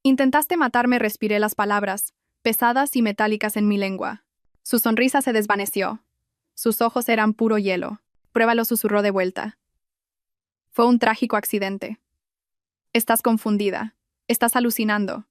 Intentaste matarme, respiré las palabras, pesadas y metálicas en mi lengua. Su sonrisa se desvaneció. Sus ojos eran puro hielo. Pruébalo, susurró de vuelta. Fue un trágico accidente. Estás confundida. Estás alucinando.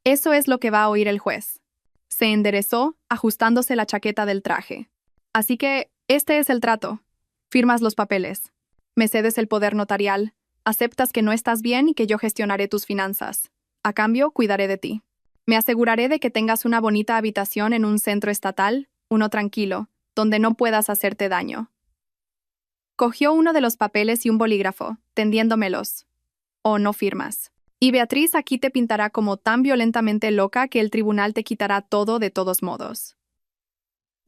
Eso es lo que va a oír el juez. Se enderezó, ajustándose la chaqueta del traje. Así que, este es el trato. Firmas los papeles. Me cedes el poder notarial. Aceptas que no estás bien y que yo gestionaré tus finanzas. A cambio, cuidaré de ti. Me aseguraré de que tengas una bonita habitación en un centro estatal, uno tranquilo, donde no puedas hacerte daño. Cogió uno de los papeles y un bolígrafo, tendiéndomelos. Oh, no firmas. Y Beatriz aquí te pintará como tan violentamente loca que el tribunal te quitará todo de todos modos.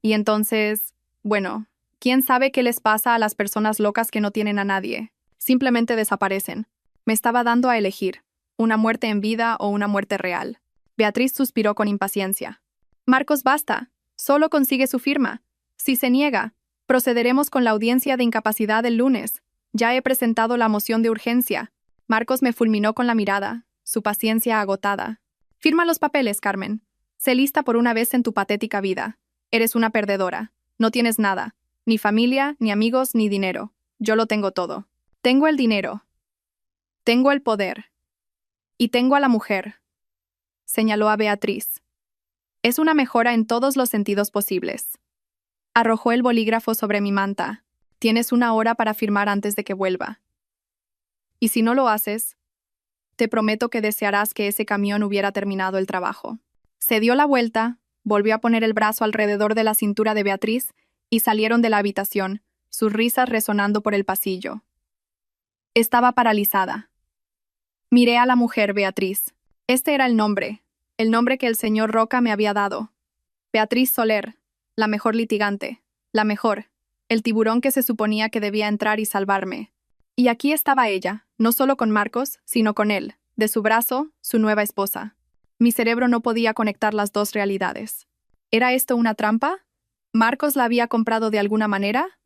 Y entonces, bueno, ¿quién sabe qué les pasa a las personas locas que no tienen a nadie? Simplemente desaparecen. Me estaba dando a elegir, una muerte en vida o una muerte real. Beatriz suspiró con impaciencia. Marcos, basta. Solo consigue su firma. Si se niega, procederemos con la audiencia de incapacidad el lunes. Ya he presentado la moción de urgencia. Marcos me fulminó con la mirada, su paciencia agotada. Firma los papeles, Carmen. Sé lista por una vez en tu patética vida. Eres una perdedora. No tienes nada. Ni familia, ni amigos, ni dinero. Yo lo tengo todo. Tengo el dinero. Tengo el poder. Y tengo a la mujer. Señaló a Beatriz. Es una mejora en todos los sentidos posibles. Arrojó el bolígrafo sobre mi manta. Tienes 1 hora para firmar antes de que vuelva. Y si no lo haces, te prometo que desearás que ese camión hubiera terminado el trabajo. Se dio la vuelta, volvió a poner el brazo alrededor de la cintura de Beatriz y salieron de la habitación, sus risas resonando por el pasillo. Estaba paralizada. Miré a la mujer, Beatriz. Este era el nombre que el señor Roca me había dado. Beatriz Soler, la mejor litigante, la mejor, el tiburón que se suponía que debía entrar y salvarme. Y aquí estaba ella, no solo con Marcos, sino con él, de su brazo, su nueva esposa. Mi cerebro no podía conectar las dos realidades. ¿Era esto una trampa? ¿Marcos la había comprado de alguna manera?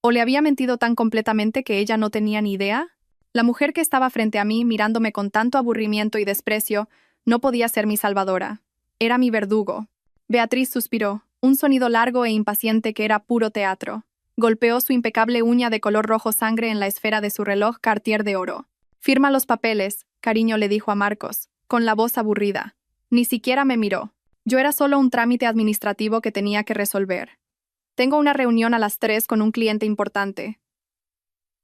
¿O le había mentido tan completamente que ella no tenía ni idea? La mujer que estaba frente a mí, mirándome con tanto aburrimiento y desprecio, no podía ser mi salvadora. Era mi verdugo. Beatriz suspiró, un sonido largo e impaciente que era puro teatro. Golpeó su impecable uña de color rojo sangre en la esfera de su reloj Cartier de oro. Firma los papeles, cariño, le dijo a Marcos, con la voz aburrida. Ni siquiera me miró. Yo era solo un trámite administrativo que tenía que resolver. Tengo una reunión a las 3 con un cliente importante.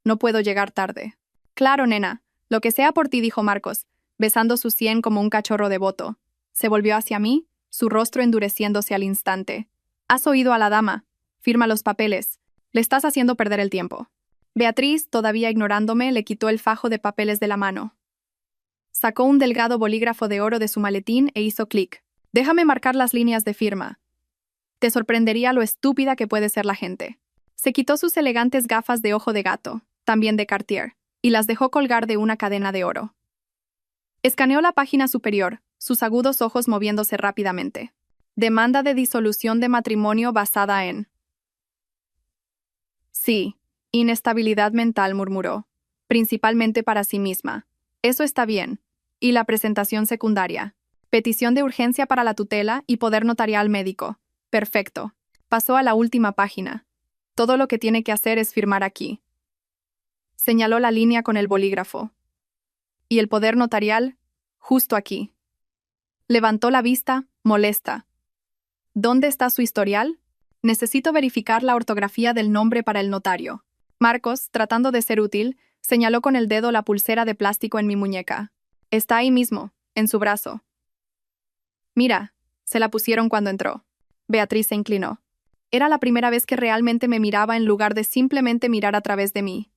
No puedo llegar tarde. Claro, nena, lo que sea por ti, dijo Marcos, besando su sien como un cachorro devoto. Se volvió hacia mí, su rostro endureciéndose al instante. Has oído a la dama. Firma los papeles. Le estás haciendo perder el tiempo. Beatriz, todavía ignorándome, le quitó el fajo de papeles de la mano. Sacó un delgado bolígrafo de oro de su maletín e hizo clic. Déjame marcar las líneas de firma. Te sorprendería lo estúpida que puede ser la gente. Se quitó sus elegantes gafas de ojo de gato, también de Cartier, y las dejó colgar de una cadena de oro. Escaneó la página superior, sus agudos ojos moviéndose rápidamente. Demanda de disolución de matrimonio basada en... Sí, inestabilidad mental, murmuró, principalmente para sí misma. Eso está bien. Y la presentación secundaria. Petición de urgencia para la tutela y poder notarial médico. Perfecto. Pasó a la última página. Todo lo que tiene que hacer es firmar aquí. Señaló la línea con el bolígrafo. Y el poder notarial, justo aquí. Levantó la vista, molesta. ¿Dónde está su historial? Necesito verificar la ortografía del nombre para el notario. Marcos, tratando de ser útil, señaló con el dedo la pulsera de plástico en mi muñeca. Está ahí mismo, en su brazo. Mira, se la pusieron cuando entró. Beatriz se inclinó. Era la primera vez que realmente me miraba en lugar de simplemente mirar a través de mí.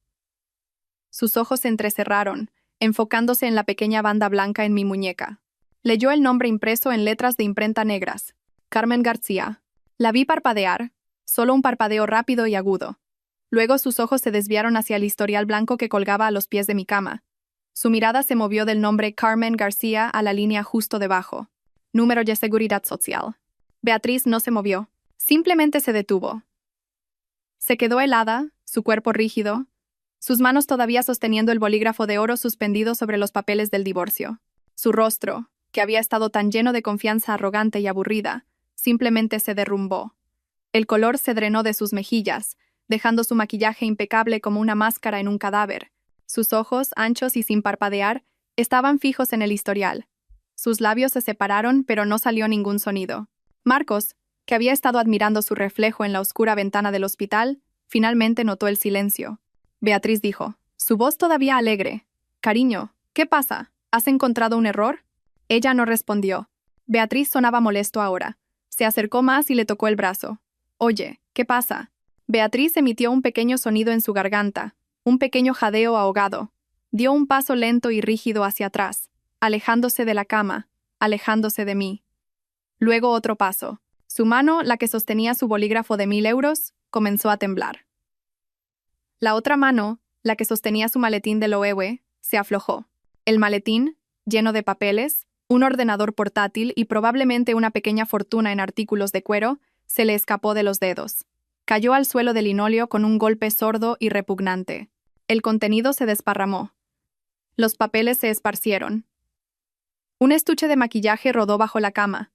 Sus ojos se entrecerraron, enfocándose en la pequeña banda blanca en mi muñeca. Leyó el nombre impreso en letras de imprenta negras. Carmen García. La vi parpadear, solo un parpadeo rápido y agudo. Luego sus ojos se desviaron hacia el historial blanco que colgaba a los pies de mi cama. Su mirada se movió del nombre Carmen García a la línea justo debajo. Número de seguridad social. Beatriz no se movió. Simplemente se detuvo. Se quedó helada, su cuerpo rígido, sus manos todavía sosteniendo el bolígrafo de oro suspendido sobre los papeles del divorcio. Su rostro, que había estado tan lleno de confianza arrogante y aburrida, simplemente se derrumbó. El color se drenó de sus mejillas, dejando su maquillaje impecable como una máscara en un cadáver. Sus ojos, anchos y sin parpadear, estaban fijos en el historial. Sus labios se separaron, pero no salió ningún sonido. Marcos, que había estado admirando su reflejo en la oscura ventana del hospital, finalmente notó el silencio. Beatriz dijo, su voz todavía alegre. «Cariño, ¿qué pasa? ¿Has encontrado un error?» Ella no respondió. Beatriz sonaba molesto ahora. Se acercó más y le tocó el brazo. «Oye, ¿qué pasa?» Beatriz emitió un pequeño sonido en su garganta, un pequeño jadeo ahogado. Dio un paso lento y rígido hacia atrás, alejándose de la cama, alejándose de mí. Luego otro paso. Su mano, la que sostenía su bolígrafo de 1000 euros, comenzó a temblar. La otra mano, la que sostenía su maletín de Loewe, se aflojó. El maletín, lleno de papeles, un ordenador portátil y probablemente una pequeña fortuna en artículos de cuero, se le escapó de los dedos. Cayó al suelo de linóleo con un golpe sordo y repugnante. El contenido se desparramó. Los papeles se esparcieron. Un estuche de maquillaje rodó bajo la cama.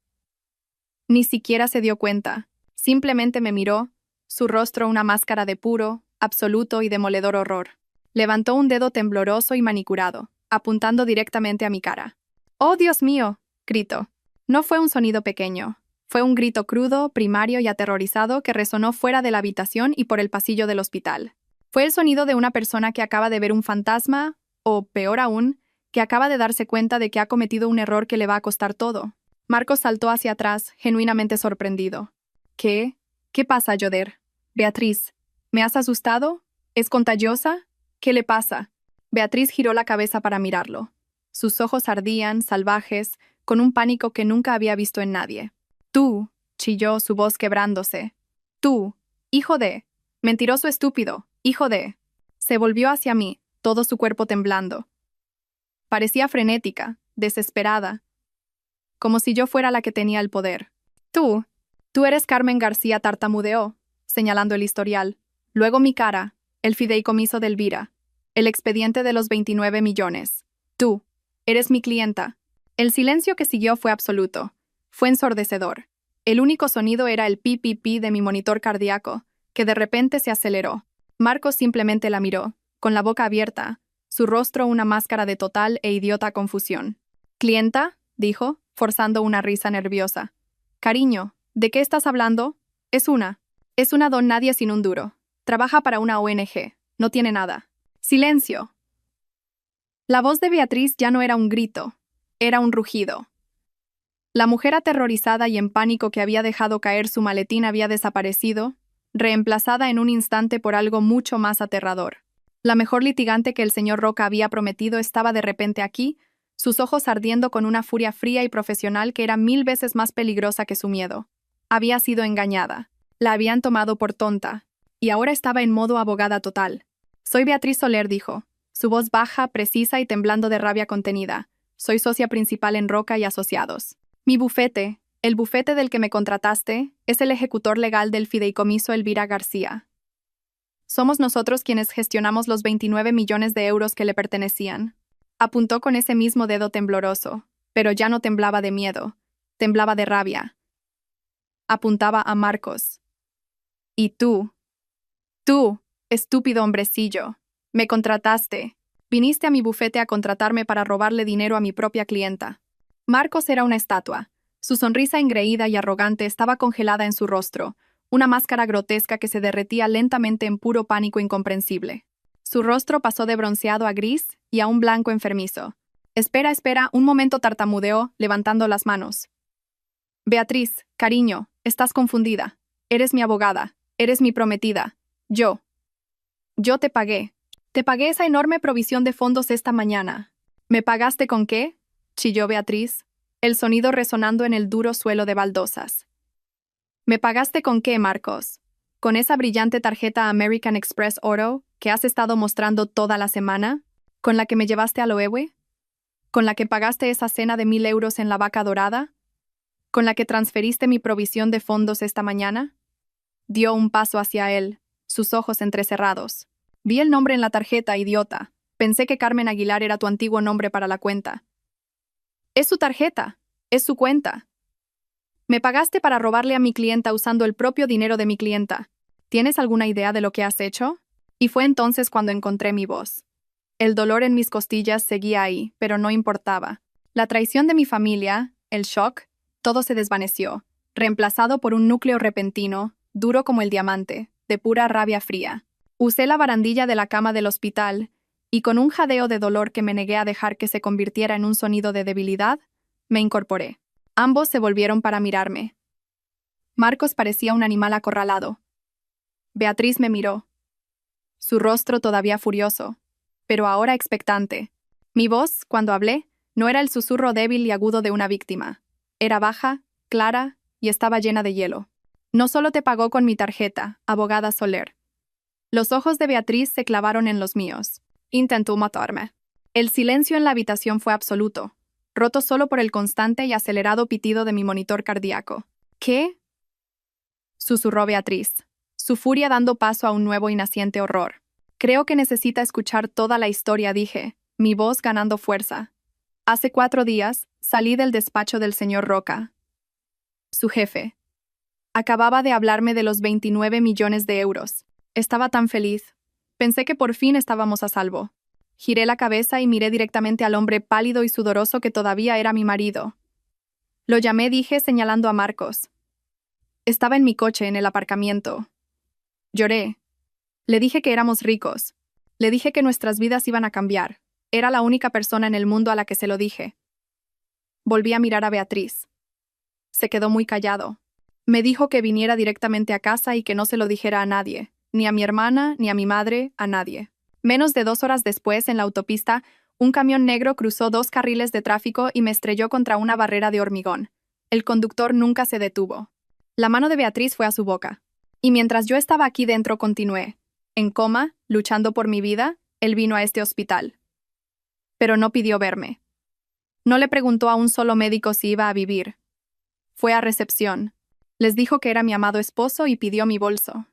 Ni siquiera se dio cuenta. Simplemente me miró, su rostro una máscara de puro, absoluto y demoledor horror. Levantó un dedo tembloroso y manicurado, apuntando directamente a mi cara. «¡Oh, Dios mío!», gritó. No fue un sonido pequeño. Fue un grito crudo, primario y aterrorizado que resonó fuera de la habitación y por el pasillo del hospital. Fue el sonido de una persona que acaba de ver un fantasma, o, peor aún, que acaba de darse cuenta de que ha cometido un error que le va a costar todo. Marcos saltó hacia atrás, genuinamente sorprendido. «¿Qué? ¿Qué pasa, Joder? Beatriz, ¿me has asustado? ¿Es contagiosa? ¿Qué le pasa?» Beatriz giró la cabeza para mirarlo. Sus ojos ardían, salvajes, con un pánico que nunca había visto en nadie. «Tú», chilló, su voz quebrándose. «Tú, hijo de... mentiroso estúpido, hijo de...». Se volvió hacia mí, todo su cuerpo temblando. Parecía frenética, desesperada, como si yo fuera la que tenía el poder. Tú eres Carmen García», tartamudeó, señalando el historial. Luego mi cara, el fideicomiso de Elvira, el expediente de los 29 millones. Tú eres mi clienta. El silencio que siguió fue absoluto. Fue ensordecedor. El único sonido era el pi pi pi de mi monitor cardíaco, que de repente se aceleró. Marcos simplemente la miró, con la boca abierta, su rostro una máscara de total e idiota confusión. «¿Clienta?», dijo, forzando una risa nerviosa. «Cariño, ¿de qué estás hablando? Es una don nadie sin un duro. Trabaja para una ONG. No tiene nada». «¡Silencio!». La voz de Beatriz ya no era un grito, era un rugido. La mujer aterrorizada y en pánico que había dejado caer su maletín había desaparecido, reemplazada en un instante por algo mucho más aterrador. La mejor litigante que el señor Roca había prometido estaba de repente aquí, sus ojos ardiendo con una furia fría y profesional que era 1000 veces más peligrosa que su miedo. Había sido engañada. La habían tomado por tonta. Y ahora estaba en modo abogada total. «Soy Beatriz Soler», dijo, su voz baja, precisa y temblando de rabia contenida. «Soy socia principal en Roca y Asociados. Mi bufete, el bufete del que me contrataste, es el ejecutor legal del fideicomiso Elvira García. Somos nosotros quienes gestionamos los 29 millones de euros que le pertenecían». Apuntó con ese mismo dedo tembloroso, pero ya no temblaba de miedo, temblaba de rabia. Apuntaba a Marcos. «Y tú, estúpido hombrecillo, me contrataste. Viniste a mi bufete a contratarme para robarle dinero a mi propia clienta». Marcos era una estatua. Su sonrisa engreída y arrogante estaba congelada en su rostro, una máscara grotesca que se derretía lentamente en puro pánico incomprensible. Su rostro pasó de bronceado a gris y a un blanco enfermizo. «Espera, un momento», tartamudeó, levantando las manos. «Beatriz, cariño, Estás confundida. Eres mi abogada. Eres mi prometida. Yo te pagué. Te pagué esa enorme provisión de fondos esta mañana. ¿Me pagaste con qué?, chilló Beatriz, el sonido resonando en el duro suelo de baldosas. ¿Me pagaste con qué, Marcos? ¿Con esa brillante tarjeta American Express Oro que has estado mostrando toda la semana? ¿Con la que me llevaste a Loewe? ¿Con la que pagaste esa cena de 1.000 euros en la Vaca Dorada? ¿Con la que transferiste mi provisión de fondos esta mañana? Dio un paso hacia él, sus ojos entrecerrados. Vi el nombre en la tarjeta, idiota. Pensé que Carmen Aguilar era tu antiguo nombre para la cuenta. Es su tarjeta. Es su cuenta. Me pagaste para robarle a mi clienta usando el propio dinero de mi clienta. ¿Tienes alguna idea de lo que has hecho? Y fue entonces cuando encontré mi voz. El dolor en mis costillas seguía ahí, pero no importaba. La traición de mi familia, el shock, todo se desvaneció, reemplazado por un núcleo repentino, duro como el diamante, de pura rabia fría. Usé la barandilla de la cama del hospital, y con un jadeo de dolor que me negué a dejar que se convirtiera en un sonido de debilidad, me incorporé. Ambos se volvieron para mirarme. Marcos parecía un animal acorralado. Beatriz me miró. Su rostro todavía furioso, pero ahora expectante. Mi voz, cuando hablé, no era el susurro débil y agudo de una víctima. Era baja, clara y estaba llena de hielo. No solo te pagó con mi tarjeta, abogada Soler. Los ojos de Beatriz se clavaron en los míos. Intentó matarme. El silencio en la habitación fue absoluto, roto solo por el constante y acelerado pitido de mi monitor cardíaco. ¿Qué?, susurró Beatriz, su furia dando paso a un nuevo y naciente horror. Creo que necesita escuchar toda la historia, dije, mi voz ganando fuerza. Hace 4 días, salí del despacho del señor Roca, su jefe. Acababa de hablarme de los 29 millones de euros. Estaba tan feliz. Pensé que por fin estábamos a salvo. Giré la cabeza y miré directamente al hombre pálido y sudoroso que todavía era mi marido. Lo llamé, dije, señalando a Marcos. Estaba en mi coche, en el aparcamiento. Lloré. Le dije que éramos ricos. Le dije que nuestras vidas iban a cambiar. Era la única persona en el mundo a la que se lo dije. Volví a mirar a Beatriz. Se quedó muy callado. Me dijo que viniera directamente a casa y que no se lo dijera a nadie, ni a mi hermana, ni a mi madre, a nadie. Menos de 2 horas después, en la autopista, un camión negro cruzó 2 carriles de tráfico y me estrelló contra una barrera de hormigón. El conductor nunca se detuvo. La mano de Beatriz fue a su boca. Y mientras yo estaba aquí dentro, continué. En coma, luchando por mi vida, él vino a este hospital. Pero no pidió verme. No le preguntó a un solo médico si iba a vivir. Fue a recepción. Les dijo que era mi amado esposo y pidió mi bolso.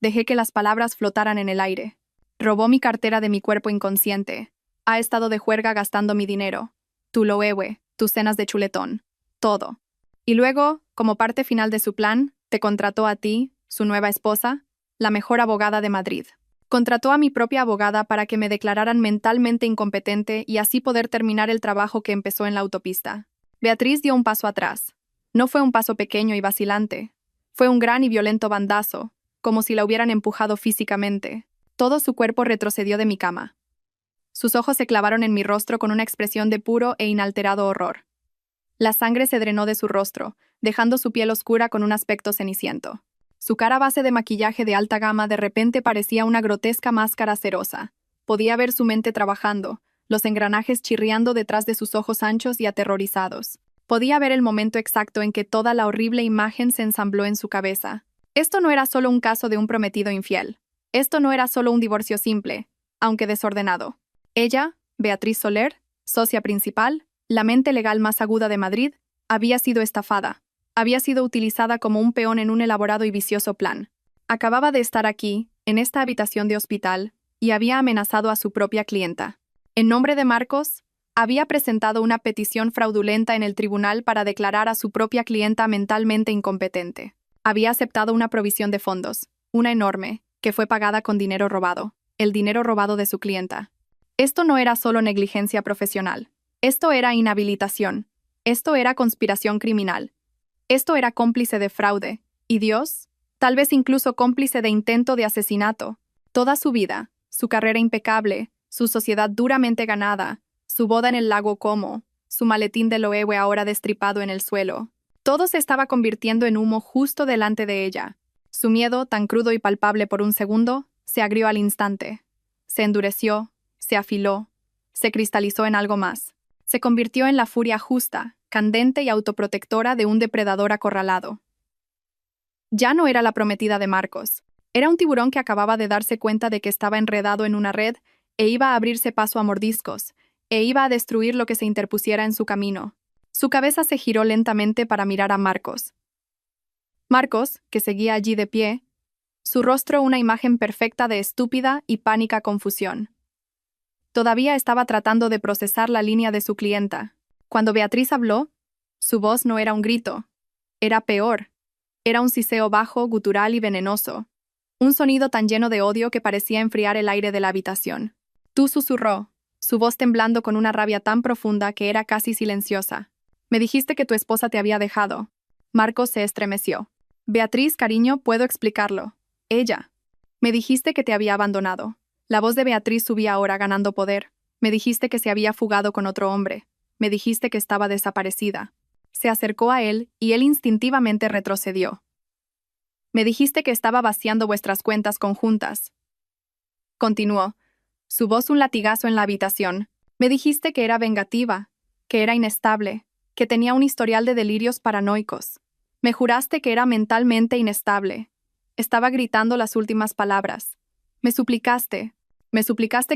Dejé que las palabras flotaran en el aire. Robó mi cartera de mi cuerpo inconsciente. Ha estado de juerga gastando mi dinero. Tu Loewe, tus cenas de chuletón. Todo. Y luego, como parte final de su plan, te contrató a ti, su nueva esposa, la mejor abogada de Madrid. Contrató a mi propia abogada para que me declararan mentalmente incompetente y así poder terminar el trabajo que empezó en la autopista. Beatriz dio un paso atrás. No fue un paso pequeño y vacilante. Fue un gran y violento bandazo, como si la hubieran empujado físicamente. Todo su cuerpo retrocedió de mi cama. Sus ojos se clavaron en mi rostro con una expresión de puro e inalterado horror. La sangre se drenó de su rostro, dejando su piel oscura con un aspecto ceniciento. Su cara a base de maquillaje de alta gama de repente parecía una grotesca máscara cerosa. Podía ver su mente trabajando, los engranajes chirriando detrás de sus ojos anchos y aterrorizados. Podía ver el momento exacto en que toda la horrible imagen se ensambló en su cabeza. Esto no era solo un caso de un prometido infiel. Esto no era solo un divorcio simple, aunque desordenado. Ella, Beatriz Soler, socia principal, la mente legal más aguda de Madrid, había sido estafada. Había sido utilizada como un peón en un elaborado y vicioso plan. Acababa de estar aquí, en esta habitación de hospital, y había amenazado a su propia clienta. En nombre de Marcos, había presentado una petición fraudulenta en el tribunal para declarar a su propia clienta mentalmente incompetente. Había aceptado una provisión de fondos, una enorme, que fue pagada con dinero robado, el dinero robado de su clienta. Esto no era solo negligencia profesional. Esto era inhabilitación. Esto era conspiración criminal. Esto era cómplice de fraude. ¿Y Dios? Tal vez incluso cómplice de intento de asesinato. Toda su vida, su carrera impecable, su sociedad duramente ganada, su boda en el lago Como, su maletín de Loewe ahora destripado en el suelo. Todo se estaba convirtiendo en humo justo delante de ella. Su miedo, tan crudo y palpable por un segundo, se agrió al instante. Se endureció, se afiló, se cristalizó en algo más. Se convirtió en la furia justa, candente y autoprotectora de un depredador acorralado. Ya no era la prometida de Marcos. Era un tiburón que acababa de darse cuenta de que estaba enredado en una red e iba a abrirse paso a mordiscos, e iba a destruir lo que se interpusiera en su camino. Su cabeza se giró lentamente para mirar a Marcos. Marcos, que seguía allí de pie, su rostro una imagen perfecta de estúpida y pánica confusión. Todavía estaba tratando de procesar la línea de su clienta. Cuando Beatriz habló, su voz no era un grito. Era peor. Era un siseo bajo, gutural y venenoso. Un sonido tan lleno de odio que parecía enfriar el aire de la habitación. Tú, susurró, su voz temblando con una rabia tan profunda que era casi silenciosa. Me dijiste que tu esposa te había dejado. Marcos se estremeció. Beatriz, cariño, puedo explicarlo. Ella. Me dijiste que te había abandonado. La voz de Beatriz subía ahora ganando poder. Me dijiste que se había fugado con otro hombre. Me dijiste que estaba desaparecida. Se acercó a él y él instintivamente retrocedió. Me dijiste que estaba vaciando vuestras cuentas conjuntas. Continuó, su voz un latigazo en la habitación. Me dijiste que era vengativa, que era inestable, que tenía un historial de delirios paranoicos. Me juraste que era mentalmente inestable. Estaba gritando las últimas palabras. Me suplicaste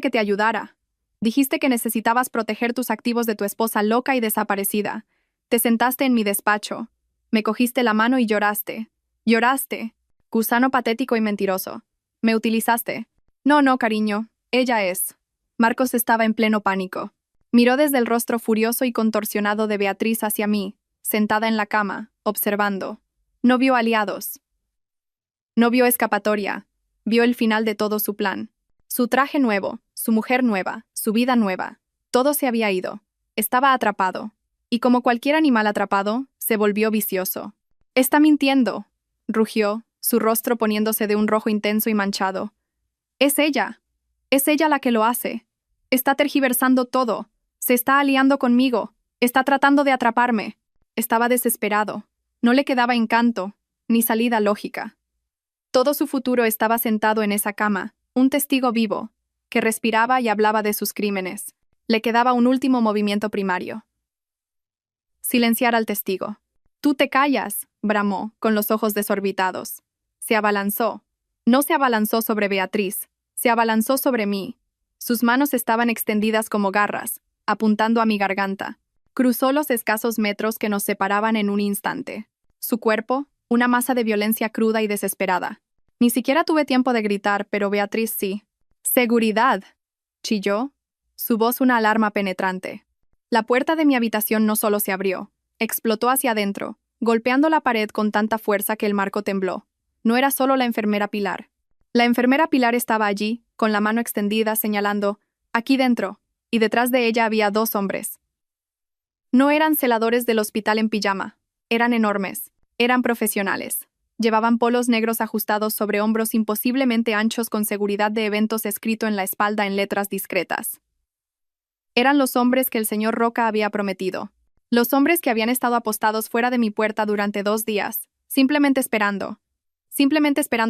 que te ayudara. Dijiste que necesitabas proteger tus activos de tu esposa loca y desaparecida. Te sentaste en mi despacho. Me cogiste la mano y lloraste. Lloraste. Gusano patético y mentiroso. Me utilizaste. No, no, cariño. Ella es. Marcos estaba en pleno pánico. Miró desde el rostro furioso y contorsionado de Beatriz hacia mí, sentada en la cama, observando. No vio aliados. No vio escapatoria. Vio el final de todo su plan. Su traje nuevo, su mujer nueva, su vida nueva. Todo se había ido. Estaba atrapado. Y como cualquier animal atrapado, se volvió vicioso. «Está mintiendo», rugió, su rostro poniéndose de un rojo intenso y manchado. «Es ella. Es ella la que lo hace. Está tergiversando todo. Se está aliando conmigo. Está tratando de atraparme». Estaba desesperado. No le quedaba encanto, ni salida lógica. Todo su futuro estaba sentado en esa cama, un testigo vivo, que respiraba y hablaba de sus crímenes. Le quedaba un último movimiento primario. Silenciar al testigo. «Tú te callas», bramó, con los ojos desorbitados. Se abalanzó. No se abalanzó sobre Beatriz, se abalanzó sobre mí. Sus manos estaban extendidas como garras, apuntando a mi garganta. Cruzó los escasos metros que nos separaban en un instante. Su cuerpo, una masa de violencia cruda y desesperada. Ni siquiera tuve tiempo de gritar, pero Beatriz sí. «¡Seguridad!», chilló, su voz una alarma penetrante. La puerta de mi habitación no solo se abrió, explotó hacia adentro, golpeando la pared con tanta fuerza que el marco tembló. No era solo la enfermera Pilar. La enfermera Pilar estaba allí, con la mano extendida, señalando, «Aquí dentro», y detrás de ella había 2 hombres. No eran celadores del hospital en pijama. Eran enormes. Eran profesionales. Llevaban polos negros ajustados sobre hombros imposiblemente anchos con seguridad de eventos escrito en la espalda en letras discretas. Eran los hombres que el señor Roca había prometido. Los hombres que habían estado apostados fuera de mi puerta durante 2 días, simplemente esperando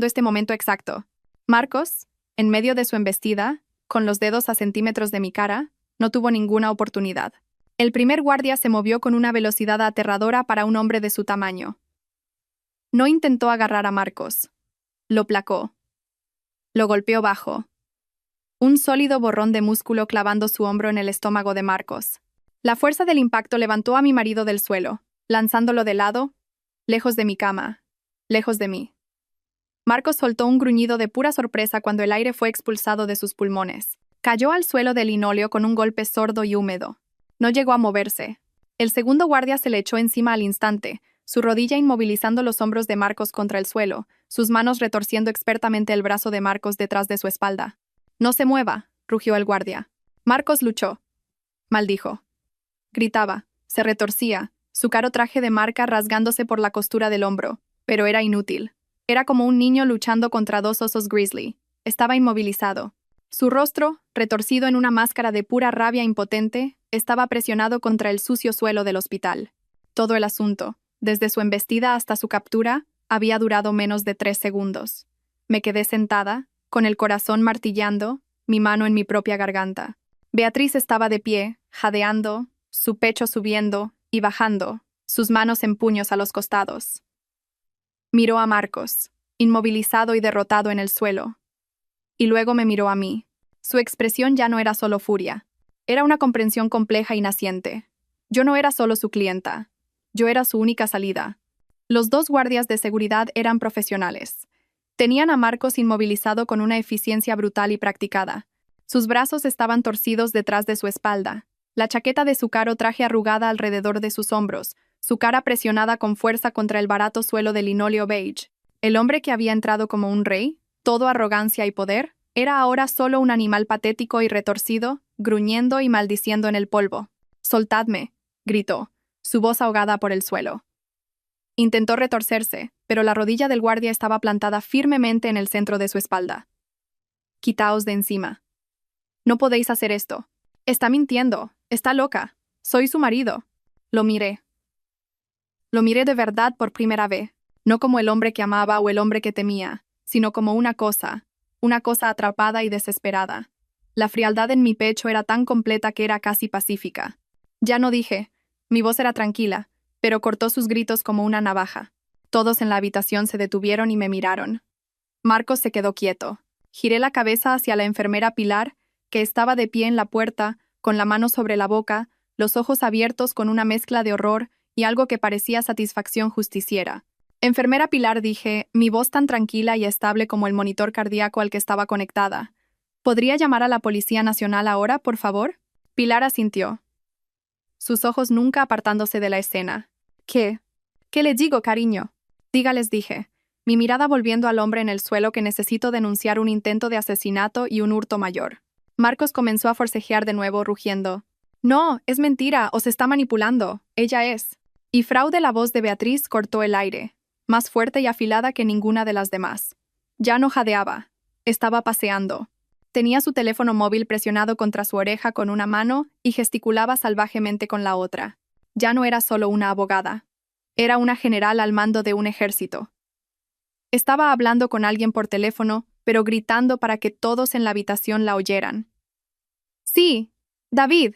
este momento exacto. Marcos, en medio de su embestida, con los dedos a centímetros de mi cara, no tuvo ninguna oportunidad. El primer guardia se movió con una velocidad aterradora para un hombre de su tamaño. No intentó agarrar a Marcos. Lo placó. Lo golpeó bajo. Un sólido borrón de músculo clavando su hombro en el estómago de Marcos. La fuerza del impacto levantó a mi marido del suelo, lanzándolo de lado, lejos de mi cama, lejos de mí. Marcos soltó un gruñido de pura sorpresa cuando el aire fue expulsado de sus pulmones. Cayó al suelo de linóleo con un golpe sordo y húmedo. No llegó a moverse. El segundo guardia se le echó encima al instante, su rodilla inmovilizando los hombros de Marcos contra el suelo, sus manos retorciendo expertamente el brazo de Marcos detrás de su espalda. «No se mueva», rugió el guardia. Marcos luchó. Maldijo. Gritaba, se retorcía, su caro traje de marca rasgándose por la costura del hombro, pero era inútil. Era como un niño luchando contra 2 osos grizzly. Estaba inmovilizado. Su rostro, retorcido en una máscara de pura rabia impotente, estaba presionado contra el sucio suelo del hospital. Todo el asunto, Desde su embestida hasta su captura, había durado menos de 3 segundos. Me quedé sentada, con el corazón martillando, mi mano en mi propia garganta. Beatriz estaba de pie, jadeando, su pecho subiendo y bajando, sus manos en puños a los costados. Miró a Marcos, inmovilizado y derrotado en el suelo. Y luego me miró a mí. Su expresión ya no era solo furia. Era una comprensión compleja y naciente. Yo no era solo su clienta. Yo era su única salida. Los 2 guardias de seguridad eran profesionales. Tenían a Marcos inmovilizado con una eficiencia brutal y practicada. Sus brazos estaban torcidos detrás de su espalda, la chaqueta de su caro traje arrugada alrededor de sus hombros, su cara presionada con fuerza contra el barato suelo de linóleo beige. El hombre que había entrado como un rey, todo arrogancia y poder, era ahora solo un animal patético y retorcido, gruñendo y maldiciendo en el polvo. «Soltadme», gritó, su voz ahogada por el suelo. Intentó retorcerse, pero la rodilla del guardia estaba plantada firmemente en el centro de su espalda. «Quitaos de encima. No podéis hacer esto. Está mintiendo. Está loca. Soy su marido». Lo miré. Lo miré de verdad por primera vez, no como el hombre que amaba o el hombre que temía, sino como una cosa atrapada y desesperada. La frialdad en mi pecho era tan completa que era casi pacífica. Ya no dije. Mi voz era tranquila, pero cortó sus gritos como una navaja. Todos en la habitación se detuvieron y me miraron. Marcos se quedó quieto. Giré la cabeza hacia la enfermera Pilar, que estaba de pie en la puerta, con la mano sobre la boca, los ojos abiertos con una mezcla de horror y algo que parecía satisfacción justiciera. «Enfermera Pilar», dije, mi voz tan tranquila y estable como el monitor cardíaco al que estaba conectada. «¿Podría llamar a la Policía Nacional ahora, por favor?» Pilar asintió, sus ojos nunca apartándose de la escena. «¿Qué? ¿Qué le digo, cariño?» «Dígales», dije, mi mirada volviendo al hombre en el suelo, que necesito denunciar un intento de asesinato y un hurto mayor. Marcos comenzó a forcejear de nuevo, rugiendo. «No, es mentira, os está manipulando. Ella es». Y fraude. La voz de Beatriz cortó el aire, más fuerte y afilada que ninguna de las demás. Ya no jadeaba. Estaba paseando. Tenía su teléfono móvil presionado contra su oreja con una mano y gesticulaba salvajemente con la otra. Ya no era solo una abogada. Era una general al mando de un ejército. Estaba hablando con alguien por teléfono, pero gritando para que todos en la habitación la oyeran. «Sí, David.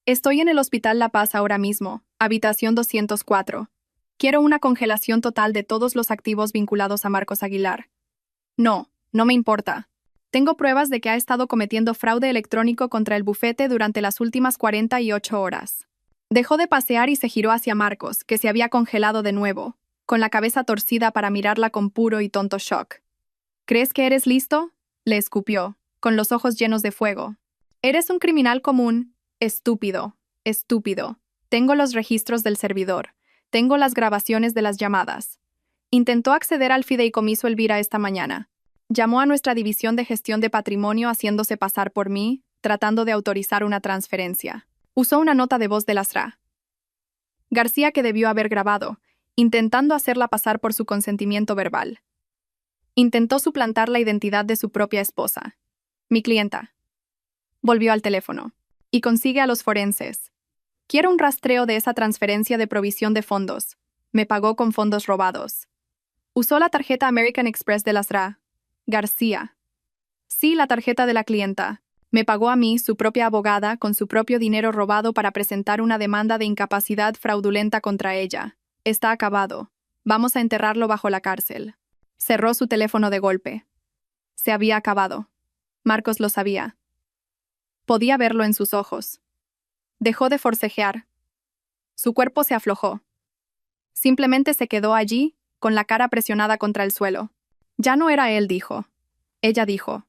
Estoy en el Hospital La Paz ahora mismo, habitación 204. Quiero una congelación total de todos los activos vinculados a Marcos Aguilar. No, no me importa. Tengo pruebas de que ha estado cometiendo fraude electrónico contra el bufete durante las últimas 48 horas. Dejó de pasear y se giró hacia Marcos, que se había congelado de nuevo, con la cabeza torcida para mirarla con puro y tonto shock. «¿Crees que eres listo?», le escupió, con los ojos llenos de fuego. «Eres un criminal común. Estúpido, estúpido. Tengo los registros del servidor. Tengo las grabaciones de las llamadas. Intentó acceder al fideicomiso Elvira esta mañana. Llamó a nuestra división de gestión de patrimonio haciéndose pasar por mí, tratando de autorizar una transferencia. Usó una nota de voz de la SRA. García, que debió haber grabado, intentando hacerla pasar por su consentimiento verbal. Intentó suplantar la identidad de su propia esposa. Mi clienta. Volvió al teléfono. Y consigue a los forenses. Quiero un rastreo de esa transferencia de provisión de fondos. Me pagó con fondos robados. Usó la tarjeta American Express de la SRA. García. Sí, la tarjeta de la clienta. Me pagó a mí, su propia abogada, con su propio dinero robado para presentar una demanda de incapacidad fraudulenta contra ella. Está acabado. Vamos a enterrarlo bajo la cárcel. Cerró su teléfono de golpe. Se había acabado. Marcos lo sabía. Podía verlo en sus ojos. Dejó de forcejear. Su cuerpo se aflojó. Simplemente se quedó allí, con la cara presionada contra el suelo. Ya no era él, dijo. Ella dijo.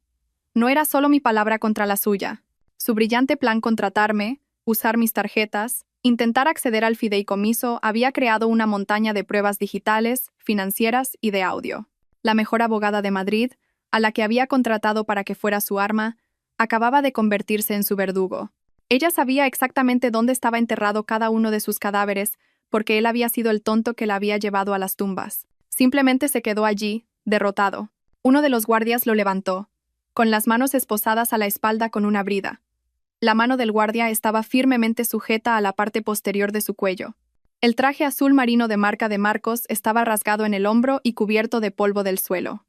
No era solo mi palabra contra la suya. Su brillante plan: contratarme, usar mis tarjetas, intentar acceder al fideicomiso, había creado una montaña de pruebas digitales, financieras y de audio. La mejor abogada de Madrid, a la que había contratado para que fuera su arma, acababa de convertirse en su verdugo. Ella sabía exactamente dónde estaba enterrado cada uno de sus cadáveres, porque él había sido el tonto que la había llevado a las tumbas. Simplemente se quedó allí, derrotado. Uno de los guardias lo levantó, con las manos esposadas a la espalda con una brida. La mano del guardia estaba firmemente sujeta a la parte posterior de su cuello. El traje azul marino de marca de Marcos estaba rasgado en el hombro y cubierto de polvo del suelo.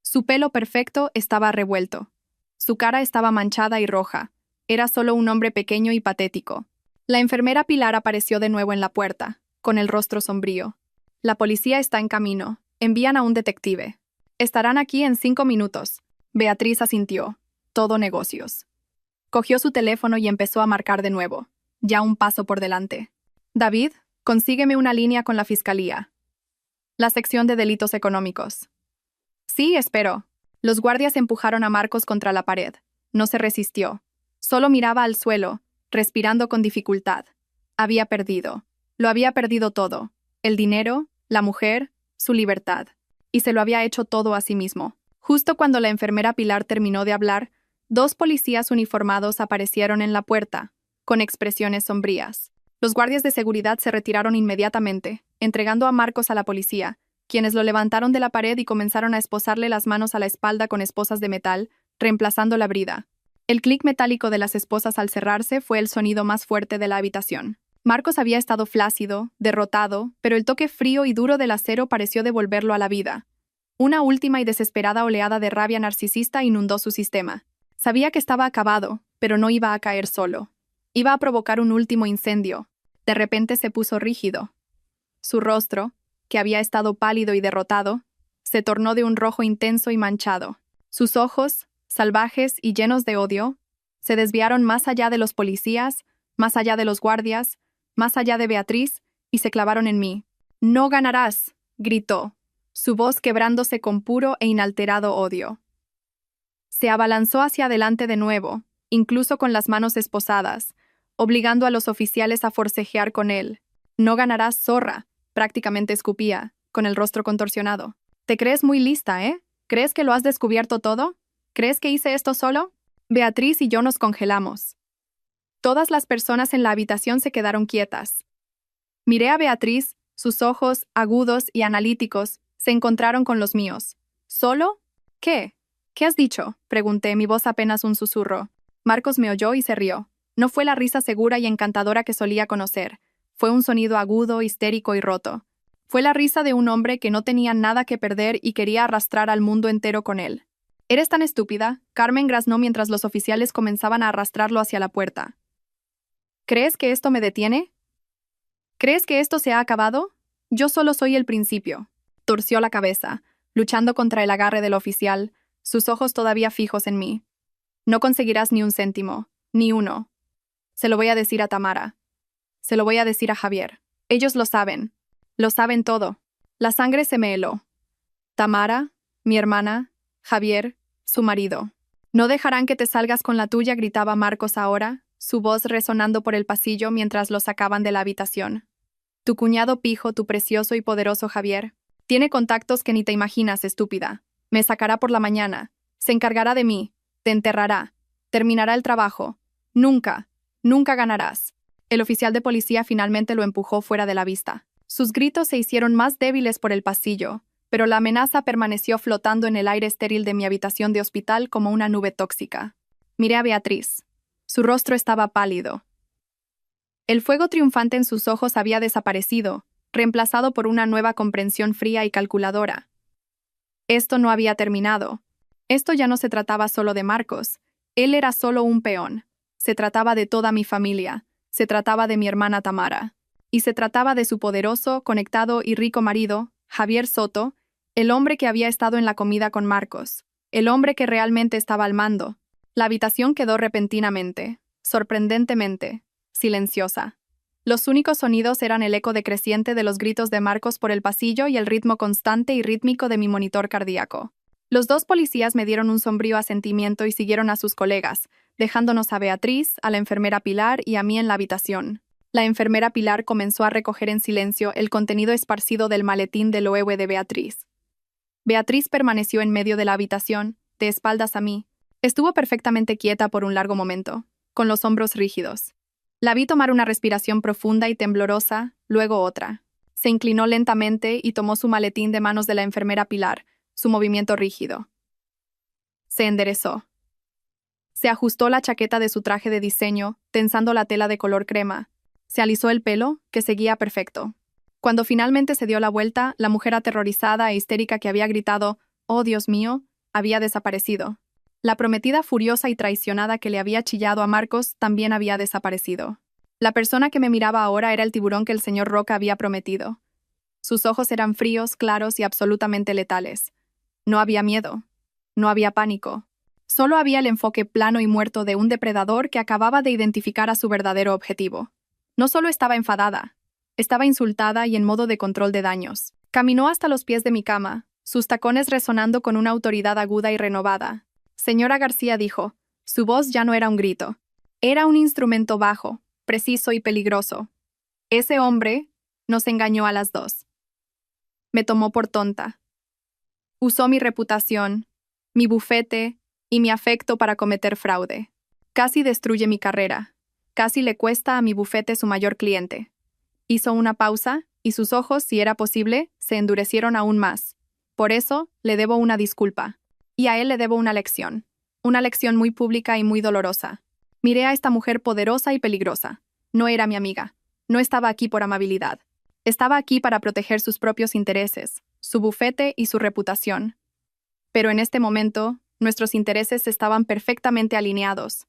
Su pelo perfecto estaba revuelto. Su cara estaba manchada y roja. Era solo un hombre pequeño y patético. La enfermera Pilar apareció de nuevo en la puerta, con el rostro sombrío. La policía está en camino. Envían a un detective. Estarán aquí en 5 minutos. Beatriz asintió. Todo negocios. Cogió su teléfono y empezó a marcar de nuevo. Ya un paso por delante. David, consígueme una línea con la fiscalía. La sección de delitos económicos. Sí, espero. Los guardias empujaron a Marcos contra la pared. No se resistió. Solo miraba al suelo, respirando con dificultad. Había perdido. Lo había perdido todo. El dinero, la mujer, su libertad. Y se lo había hecho todo a sí mismo. Justo cuando la enfermera Pilar terminó de hablar, 2 policías uniformados aparecieron en la puerta, con expresiones sombrías. Los guardias de seguridad se retiraron inmediatamente, entregando a Marcos a la policía, quienes lo levantaron de la pared y comenzaron a esposarle las manos a la espalda con esposas de metal, reemplazando la brida. El clic metálico de las esposas al cerrarse fue el sonido más fuerte de la habitación. Marcos había estado flácido, derrotado, pero el toque frío y duro del acero pareció devolverlo a la vida. Una última y desesperada oleada de rabia narcisista inundó su sistema. Sabía que estaba acabado, pero no iba a caer solo. Iba a provocar un último incendio. De repente se puso rígido. Su rostro, que había estado pálido y derrotado, se tornó de un rojo intenso y manchado. Sus ojos, salvajes y llenos de odio, se desviaron más allá de los policías, más allá de los guardias, más allá de Beatriz, y se clavaron en mí. «¡No ganarás!», gritó, su voz quebrándose con puro e inalterado odio. Se abalanzó hacia adelante de nuevo, incluso con las manos esposadas, obligando a los oficiales a forcejear con él. «No ganarás, zorra», prácticamente escupía, con el rostro contorsionado. «Te crees muy lista, ¿eh? ¿Crees que lo has descubierto todo? ¿Crees que hice esto solo?» Beatriz y yo nos congelamos. Todas las personas en la habitación se quedaron quietas. Miré a Beatriz, sus ojos, agudos y analíticos, se encontraron con los míos. ¿Solo? ¿Qué? ¿Qué has dicho?, pregunté, mi voz apenas un susurro. Marcos me oyó y se rió. No fue la risa segura y encantadora que solía conocer. Fue un sonido agudo, histérico y roto. Fue la risa de un hombre que no tenía nada que perder y quería arrastrar al mundo entero con él. «¿Eres tan estúpida?», Carmen graznó mientras los oficiales comenzaban a arrastrarlo hacia la puerta. «¿Crees que esto me detiene? ¿Crees que esto se ha acabado? Yo solo soy el principio». Torció la cabeza, luchando contra el agarre del oficial, sus ojos todavía fijos en mí. «No conseguirás ni un céntimo, ni uno. Se lo voy a decir a Tamara. Se lo voy a decir a Javier. Ellos lo saben todo». La sangre se me heló. Tamara, mi hermana, Javier, su marido. «No dejarán que te salgas con la tuya», gritaba Marcos ahora, su voz resonando por el pasillo mientras lo sacaban de la habitación. «Tu cuñado pijo, tu precioso y poderoso Javier. Tiene contactos que ni te imaginas, estúpida. Me sacará por la mañana. Se encargará de mí. Te enterrará. Terminará el trabajo. Nunca ganarás». El oficial de policía finalmente lo empujó fuera de la vista. Sus gritos se hicieron más débiles por el pasillo, pero la amenaza permaneció flotando en el aire estéril de mi habitación de hospital como una nube tóxica. Miré a Beatriz. Su rostro estaba pálido. El fuego triunfante en sus ojos había desaparecido, reemplazado por una nueva comprensión fría y calculadora. Esto no había terminado. Esto ya no se trataba solo de Marcos. Él era solo un peón. Se trataba de toda mi familia. Se trataba de mi hermana Tamara. Y se trataba de su poderoso, conectado y rico marido, Javier Soto, el hombre que había estado en la comida con Marcos. El hombre que realmente estaba al mando. La habitación quedó repentinamente, sorprendentemente, silenciosa. Los únicos sonidos eran el eco decreciente de los gritos de Marcos por el pasillo y el ritmo constante y rítmico de mi monitor cardíaco. Los 2 policías me dieron un sombrío asentimiento y siguieron a sus colegas, dejándonos a Beatriz, a la enfermera Pilar y a mí en la habitación. La enfermera Pilar comenzó a recoger en silencio el contenido esparcido del maletín de Loewe de Beatriz. Beatriz permaneció en medio de la habitación, de espaldas a mí. Estuvo perfectamente quieta por un largo momento, con los hombros rígidos. La vi tomar una respiración profunda y temblorosa, luego otra. Se inclinó lentamente y tomó su maletín de manos de la enfermera Pilar, su movimiento rígido. Se enderezó. Se ajustó la chaqueta de su traje de diseño, tensando la tela de color crema. Se alisó el pelo, que seguía perfecto. Cuando finalmente se dio la vuelta, la mujer aterrorizada e histérica que había gritado, «¡Oh, Dios mío!», había desaparecido. La prometida furiosa y traicionada que le había chillado a Marcos también había desaparecido. La persona que me miraba ahora era el tiburón que el señor Roca había prometido. Sus ojos eran fríos, claros y absolutamente letales. No había miedo. No había pánico. Solo había el enfoque plano y muerto de un depredador que acababa de identificar a su verdadero objetivo. No solo estaba enfadada, estaba insultada y en modo de control de daños. Caminó hasta los pies de mi cama, sus tacones resonando con una autoridad aguda y renovada. Señora García dijo, su voz ya no era un grito. Era un instrumento bajo, preciso y peligroso. Ese hombre nos engañó a las dos. Me tomó por tonta. Usó mi reputación, mi bufete y mi afecto para cometer fraude. Casi destruye mi carrera. Casi le cuesta a mi bufete su mayor cliente. Hizo una pausa, y sus ojos, si era posible, se endurecieron aún más. Por eso, le debo una disculpa. Y a él le debo una lección. Una lección muy pública y muy dolorosa. Miré a esta mujer poderosa y peligrosa. No era mi amiga. No estaba aquí por amabilidad. Estaba aquí para proteger sus propios intereses, su bufete y su reputación. Pero en este momento, nuestros intereses estaban perfectamente alineados.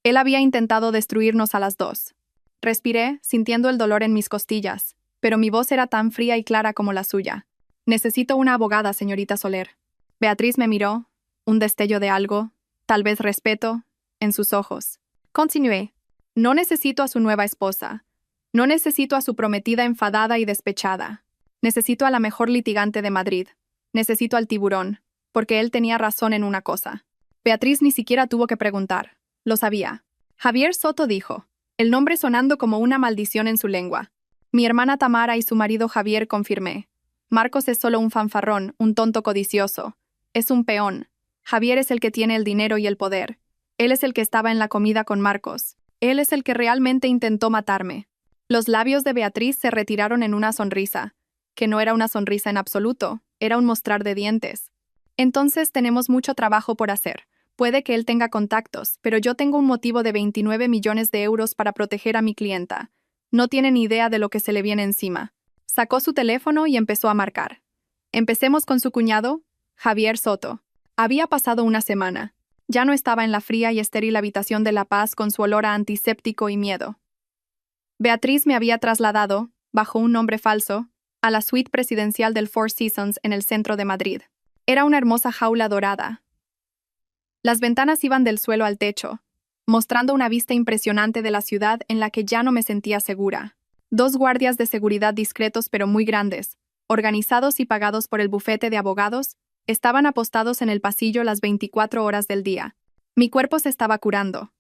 Él había intentado destruirnos a las dos. Respiré, sintiendo el dolor en mis costillas, pero mi voz era tan fría y clara como la suya. Necesito una abogada, señorita Soler. Beatriz me miró, un destello de algo, tal vez respeto, en sus ojos. Continué. No necesito a su nueva esposa. No necesito a su prometida enfadada y despechada. Necesito a la mejor litigante de Madrid. Necesito al tiburón, porque él tenía razón en una cosa. Beatriz ni siquiera tuvo que preguntar. Lo sabía. Javier Soto dijo, el nombre sonando como una maldición en su lengua. Mi hermana Tamara y su marido Javier confirmé. Marcos es solo un fanfarrón, un tonto codicioso. Es un peón. Javier es el que tiene el dinero y el poder. Él es el que estaba en la comida con Marcos. Él es el que realmente intentó matarme. Los labios de Beatriz se retiraron en una sonrisa, que no era una sonrisa en absoluto, era un mostrar de dientes. Entonces tenemos mucho trabajo por hacer. Puede que él tenga contactos, pero yo tengo un motivo de 29 millones de euros para proteger a mi clienta. No tiene ni idea de lo que se le viene encima. Sacó su teléfono y empezó a marcar. Empecemos con su cuñado, Javier Soto. Había pasado una semana. Ya no estaba en la fría y estéril habitación de La Paz con su olor a antiséptico y miedo. Beatriz me había trasladado, bajo un nombre falso, a la suite presidencial del Four Seasons en el centro de Madrid. Era una hermosa jaula dorada. Las ventanas iban del suelo al techo, mostrando una vista impresionante de la ciudad en la que ya no me sentía segura. 2 guardias de seguridad discretos pero muy grandes, organizados y pagados por el bufete de abogados, estaban apostados en el pasillo las 24 horas del día. Mi cuerpo se estaba curando.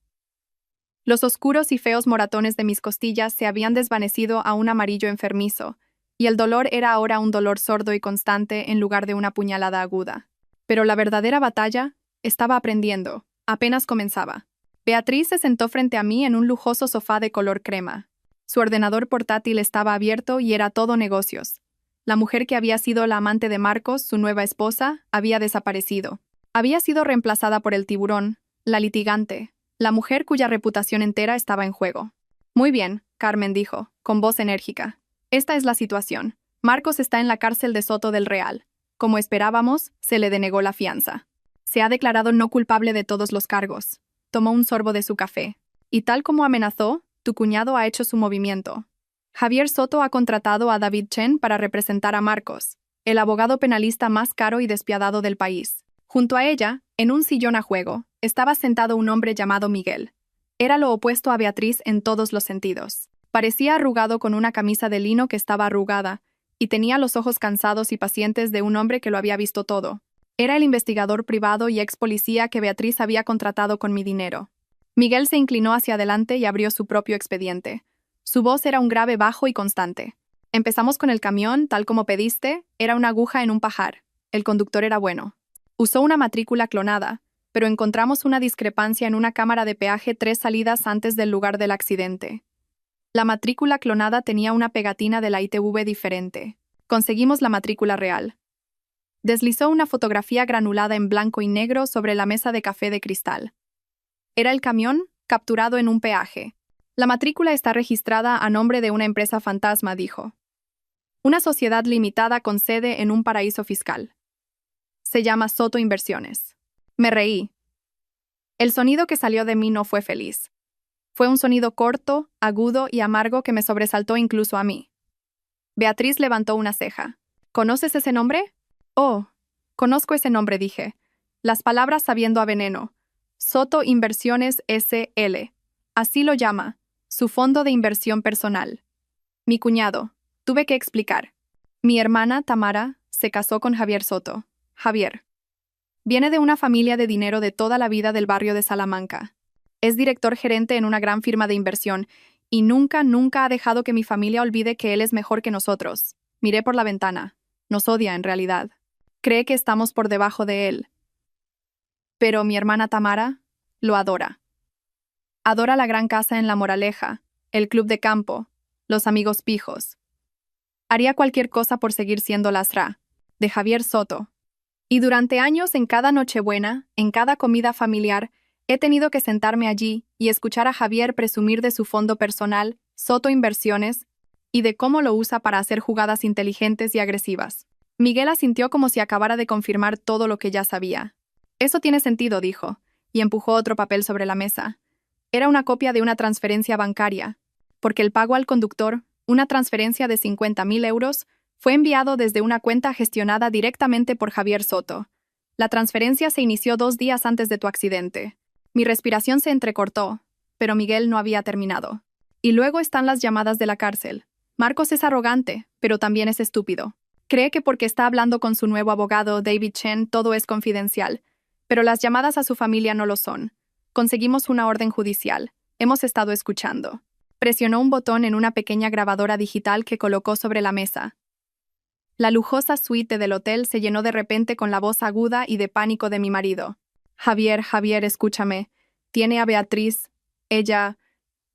Los oscuros y feos moratones de mis costillas se habían desvanecido a un amarillo enfermizo, y el dolor era ahora un dolor sordo y constante en lugar de una puñalada aguda. Pero la verdadera batalla estaba aprendiendo, apenas comenzaba. Beatriz se sentó frente a mí en un lujoso sofá de color crema. Su ordenador portátil estaba abierto y era todo negocios. La mujer que había sido la amante de Marcos, su nueva esposa, había desaparecido. Había sido reemplazada por el tiburón, la litigante, la mujer cuya reputación entera estaba en juego. Muy bien, Carmen dijo, con voz enérgica. Esta es la situación. Marcos está en la cárcel de Soto del Real. Como esperábamos, se le denegó la fianza. Se ha declarado no culpable de todos los cargos. Tomó un sorbo de su café. Y tal como amenazó, tu cuñado ha hecho su movimiento. Javier Soto ha contratado a David Chen para representar a Marcos, el abogado penalista más caro y despiadado del país. Junto a ella, en un sillón a juego, estaba sentado un hombre llamado Miguel. Era lo opuesto a Beatriz en todos los sentidos. Parecía arrugado con una camisa de lino que estaba arrugada, y tenía los ojos cansados y pacientes de un hombre que lo había visto todo. Era el investigador privado y ex policía que Beatriz había contratado con mi dinero. Miguel se inclinó hacia adelante y abrió su propio expediente. Su voz era un grave bajo y constante. Empezamos con el camión, tal como pediste, era una aguja en un pajar. El conductor era bueno. Usó una matrícula clonada, pero encontramos una discrepancia en una cámara de peaje 3 salidas antes del lugar del accidente. La matrícula clonada tenía una pegatina de la ITV diferente. Conseguimos la matrícula real. Deslizó una fotografía granulada en blanco y negro sobre la mesa de café de cristal. Era el camión, capturado en un peaje. La matrícula está registrada a nombre de una empresa fantasma, dijo. Una sociedad limitada con sede en un paraíso fiscal. Se llama Soto Inversiones. Me reí. El sonido que salió de mí no fue feliz. Fue un sonido corto, agudo y amargo que me sobresaltó incluso a mí. Beatriz levantó una ceja. ¿Conoces ese nombre? Oh, conozco ese nombre, dije. Las palabras sabiendo a veneno. Soto Inversiones S.L. Así lo llama, su fondo de inversión personal. Mi cuñado, tuve que explicar. Mi hermana, Tamara, se casó con Javier Soto. Javier. Viene de una familia de dinero de toda la vida del barrio de Salamanca. Es director gerente en una gran firma de inversión y nunca ha dejado que mi familia olvide que él es mejor que nosotros. Miré por la ventana. Nos odia, en realidad. Cree que estamos por debajo de él. Pero mi hermana Tamara lo adora. Adora la gran casa en La Moraleja, el club de campo, los amigos pijos. Haría cualquier cosa por seguir siendo la Sra. de Javier Soto. Y durante años, en cada Nochebuena, en cada comida familiar, he tenido que sentarme allí y escuchar a Javier presumir de su fondo personal, Soto Inversiones, y de cómo lo usa para hacer jugadas inteligentes y agresivas. Miguel asintió como si acabara de confirmar todo lo que ya sabía. Eso tiene sentido, dijo, y empujó otro papel sobre la mesa. Era una copia de una transferencia bancaria, porque el pago al conductor, una transferencia de 50.000 euros, fue enviado desde una cuenta gestionada directamente por Javier Soto. La transferencia se inició 2 días antes de tu accidente. Mi respiración se entrecortó, pero Miguel no había terminado. Y luego están las llamadas de la cárcel. Marcos es arrogante, pero también es estúpido. Cree que porque está hablando con su nuevo abogado, David Chen, todo es confidencial. Pero las llamadas a su familia no lo son. Conseguimos una orden judicial. Hemos estado escuchando. Presionó un botón en una pequeña grabadora digital que colocó sobre la mesa. La lujosa suite del hotel se llenó de repente con la voz aguda y de pánico de mi marido. Javier, escúchame. Tiene a Beatriz. Ella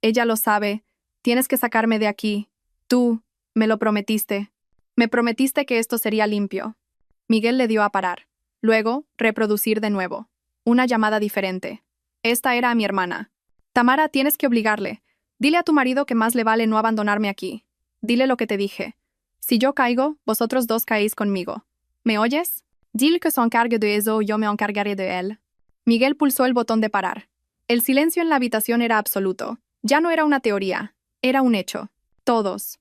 lo sabe. Tienes que sacarme de aquí. Tú, me lo prometiste. Me prometiste que esto sería limpio. Miguel le dio a parar. Luego, reproducir de nuevo. Una llamada diferente. Esta era a mi hermana. Tamara, tienes que obligarle. Dile a tu marido que más le vale no abandonarme aquí. Dile lo que te dije. Si yo caigo, vosotros dos caéis conmigo. ¿Me oyes? Dile que se encargue de eso, yo me encargaré de él. Miguel pulsó el botón de parar. El silencio en la habitación era absoluto. Ya no era una teoría, era un hecho. Todos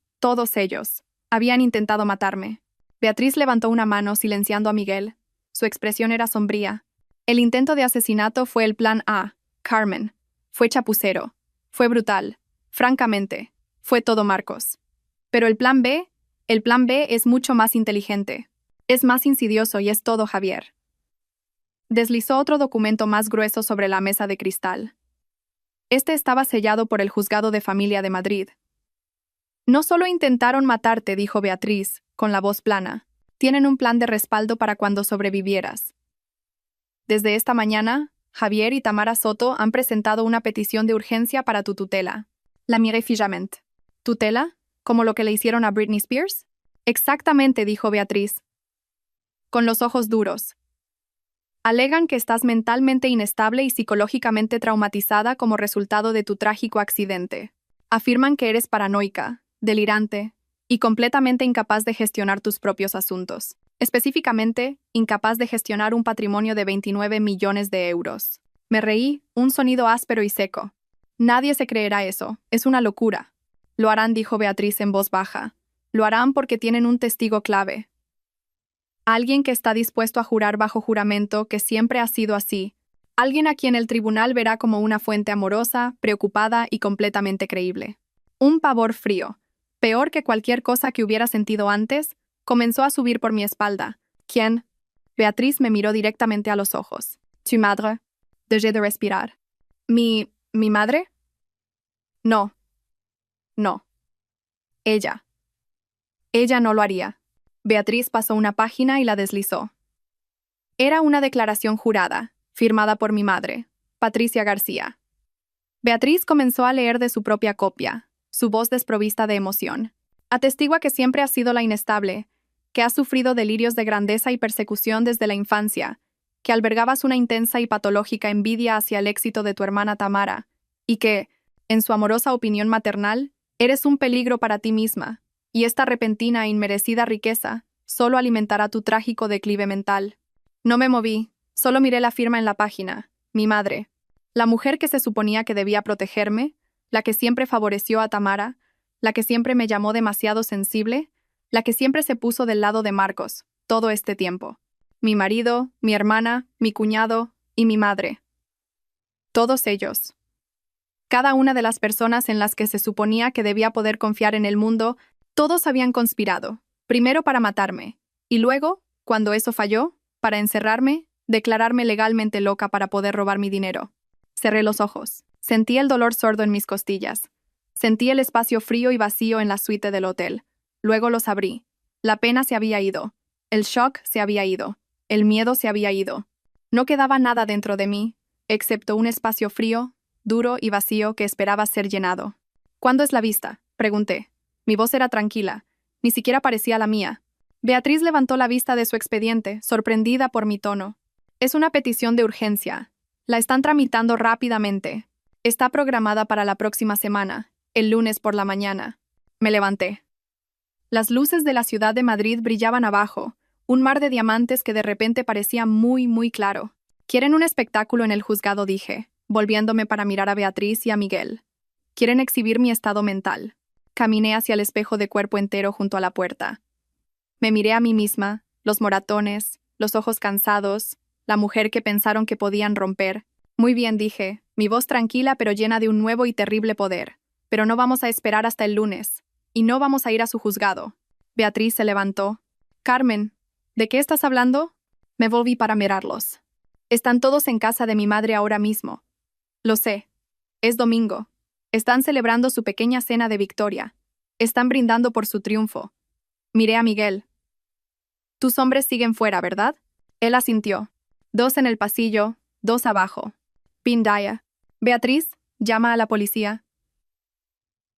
ellos, habían intentado matarme. Beatriz levantó una mano silenciando a Miguel. Su expresión era sombría. El intento de asesinato fue el plan A, Carmen. Fue chapucero. Fue brutal. Francamente, fue todo Marcos. Pero el plan B es mucho más inteligente. Es más insidioso y es todo Javier. Deslizó otro documento más grueso sobre la mesa de cristal. Este estaba sellado por el Juzgado de Familia de Madrid. No solo intentaron matarte, dijo Beatriz, con la voz plana. Tienen un plan de respaldo para cuando sobrevivieras. Desde esta mañana, Javier y Tamara Soto han presentado una petición de urgencia para tu tutela. La miré fijamente. ¿Tutela? ¿Como lo que le hicieron a Britney Spears? Exactamente, dijo Beatriz, con los ojos duros. Alegan que estás mentalmente inestable y psicológicamente traumatizada como resultado de tu trágico accidente. Afirman que eres paranoica, delirante y completamente incapaz de gestionar tus propios asuntos. Específicamente, incapaz de gestionar un patrimonio de 29 millones de euros. Me reí, un sonido áspero y seco. Nadie se creerá eso, es una locura. Lo harán, dijo Beatriz en voz baja. Lo harán porque tienen un testigo clave. Alguien que está dispuesto a jurar bajo juramento que siempre ha sido así. Alguien a quien el tribunal verá como una fuente amorosa, preocupada y completamente creíble. Un pavor frío, peor que cualquier cosa que hubiera sentido antes, comenzó a subir por mi espalda. ¿Quién? Beatriz me miró directamente a los ojos. ¿Tu madre? Dejé de respirar. ¿Mi madre? No. Ella. Ella no lo haría. Beatriz pasó una página y la deslizó. Era una declaración jurada, firmada por mi madre, Patricia García. Beatriz comenzó a leer de su propia copia, su voz desprovista de emoción. Atestigua que siempre has sido la inestable, que has sufrido delirios de grandeza y persecución desde la infancia, que albergabas una intensa y patológica envidia hacia el éxito de tu hermana Tamara, y que, En su amorosa opinión maternal, eres un peligro para ti misma, y esta repentina e inmerecida riqueza solo alimentará tu trágico declive mental. No me moví, solo miré la firma en la página. Mi madre. La mujer que se suponía que debía protegerme, la que siempre favoreció a Tamara, la que siempre me llamó demasiado sensible, la que siempre se puso del lado de Marcos, todo este tiempo. Mi marido, mi hermana, mi cuñado y mi madre. Todos ellos. Cada una de las personas en las que se suponía que debía poder confiar en el mundo, todos habían conspirado, primero para matarme, y luego, cuando eso falló, para encerrarme, declararme legalmente loca para poder robar mi dinero. Cerré los ojos. Sentí el dolor sordo en mis costillas. Sentí el espacio frío y vacío en la suite del hotel. Luego los abrí. La pena se había ido. El shock se había ido. El miedo se había ido. No quedaba nada dentro de mí, excepto un espacio frío, duro y vacío que esperaba ser llenado. ¿Cuándo es la vista?, pregunté. Mi voz era tranquila. Ni siquiera parecía la mía. Beatriz levantó la vista de su expediente, sorprendida por mi tono. Es una petición de urgencia. La están tramitando rápidamente. Está programada para la próxima semana, el lunes por la mañana. Me levanté. Las luces de la ciudad de Madrid brillaban abajo, un mar de diamantes que de repente parecía muy, muy claro. ¿Quieren un espectáculo en el juzgado?, dije, volviéndome para mirar a Beatriz y a Miguel. ¿Quieren exhibir mi estado mental? Caminé hacia el espejo de cuerpo entero junto a la puerta. Me miré a mí misma, los moratones, los ojos cansados, la mujer que pensaron que podían romper. Muy bien, dije, mi voz tranquila pero llena de un nuevo y terrible poder. Pero no vamos a esperar hasta el lunes. Y no vamos a ir a su juzgado. Beatriz se levantó. Carmen, ¿de qué estás hablando? Me volví para mirarlos. Están todos en casa de mi madre ahora mismo. Lo sé. Es domingo. Están celebrando su pequeña cena de victoria. Están brindando por su triunfo. Miré a Miguel. Tus hombres siguen fuera, ¿verdad? Él asintió. 2 en el pasillo, 2 abajo. Pindaya. Beatriz, llama a la policía.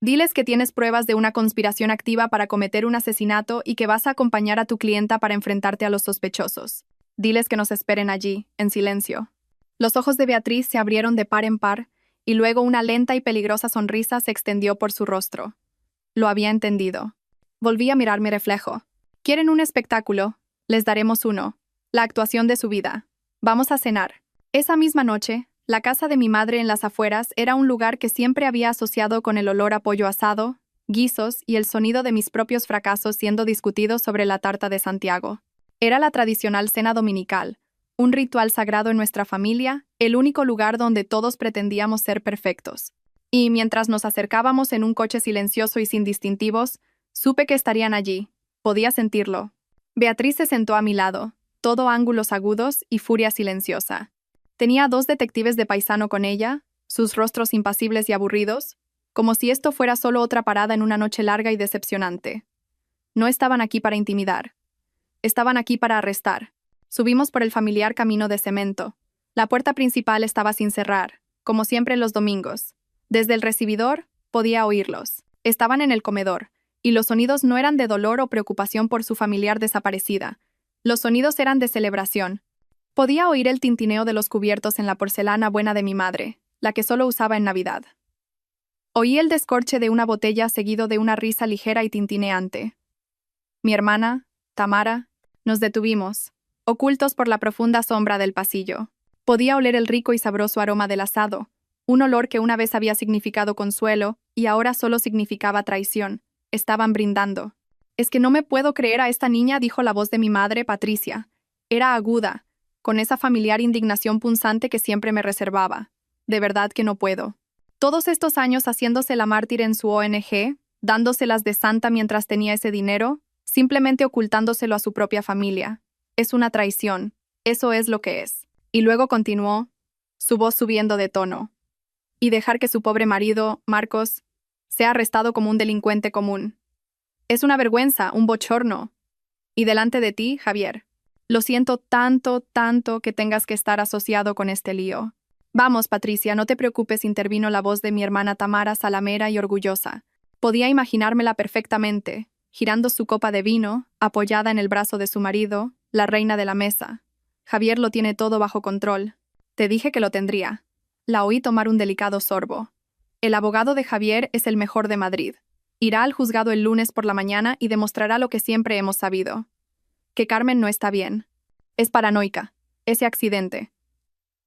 Diles que tienes pruebas de una conspiración activa para cometer un asesinato y que vas a acompañar a tu clienta para enfrentarte a los sospechosos. Diles que nos esperen allí, en silencio. Los ojos de Beatriz se abrieron de par en par, y luego una lenta y peligrosa sonrisa se extendió por su rostro. Lo había entendido. Volví a mirar mi reflejo. ¿Quieren un espectáculo? Les daremos uno. La actuación de su vida. Vamos a cenar. Esa misma noche, la casa de mi madre en las afueras era un lugar que siempre había asociado con el olor a pollo asado, guisos y el sonido de mis propios fracasos siendo discutidos sobre la tarta de Santiago. Era la tradicional cena dominical, un ritual sagrado en nuestra familia, el único lugar donde todos pretendíamos ser perfectos. Y mientras nos acercábamos en un coche silencioso y sin distintivos, supe que estarían allí. Podía sentirlo. Beatriz se sentó a mi lado, todo ángulos agudos y furia silenciosa. Tenía 2 detectives de paisano con ella, sus rostros impasibles y aburridos, como si esto fuera solo otra parada en una noche larga y decepcionante. No estaban aquí para intimidar. Estaban aquí para arrestar. Subimos por el familiar camino de cemento. La puerta principal estaba sin cerrar, como siempre los domingos. Desde el recibidor, podía oírlos. Estaban en el comedor, y los sonidos no eran de dolor o preocupación por su familiar desaparecida. Los sonidos eran de celebración. Podía oír el tintineo de los cubiertos en la porcelana buena de mi madre, la que solo usaba en Navidad. Oí el descorche de una botella seguido de una risa ligera y tintineante. Mi hermana, Tamara, nos detuvimos, ocultos por la profunda sombra del pasillo. Podía oler el rico y sabroso aroma del asado, un olor que una vez había significado consuelo y ahora solo significaba traición. Estaban brindando. «Es que no me puedo creer a esta niña», dijo la voz de mi madre, Patricia. Era aguda, con esa familiar indignación punzante que siempre me reservaba. De verdad que no puedo. Todos estos años haciéndose la mártir en su ONG, dándoselas de santa mientras tenía ese dinero, simplemente ocultándoselo a su propia familia. Es una traición. Eso es lo que es. Y luego continuó, su voz subiendo de tono. Y dejar que su pobre marido, Marcos, sea arrestado como un delincuente común. Es una vergüenza, un bochorno. Y delante de ti, Javier. Lo siento tanto, tanto que tengas que estar asociado con este lío. Vamos, Patricia, no te preocupes, intervino la voz de mi hermana Tamara, salamera y orgullosa. Podía imaginármela perfectamente, girando su copa de vino, apoyada en el brazo de su marido, la reina de la mesa. Javier lo tiene todo bajo control. Te dije que lo tendría. La oí tomar un delicado sorbo. El abogado de Javier es el mejor de Madrid. Irá al juzgado el lunes por la mañana y demostrará lo que siempre hemos sabido. Que Carmen no está bien. Es paranoica. Ese accidente.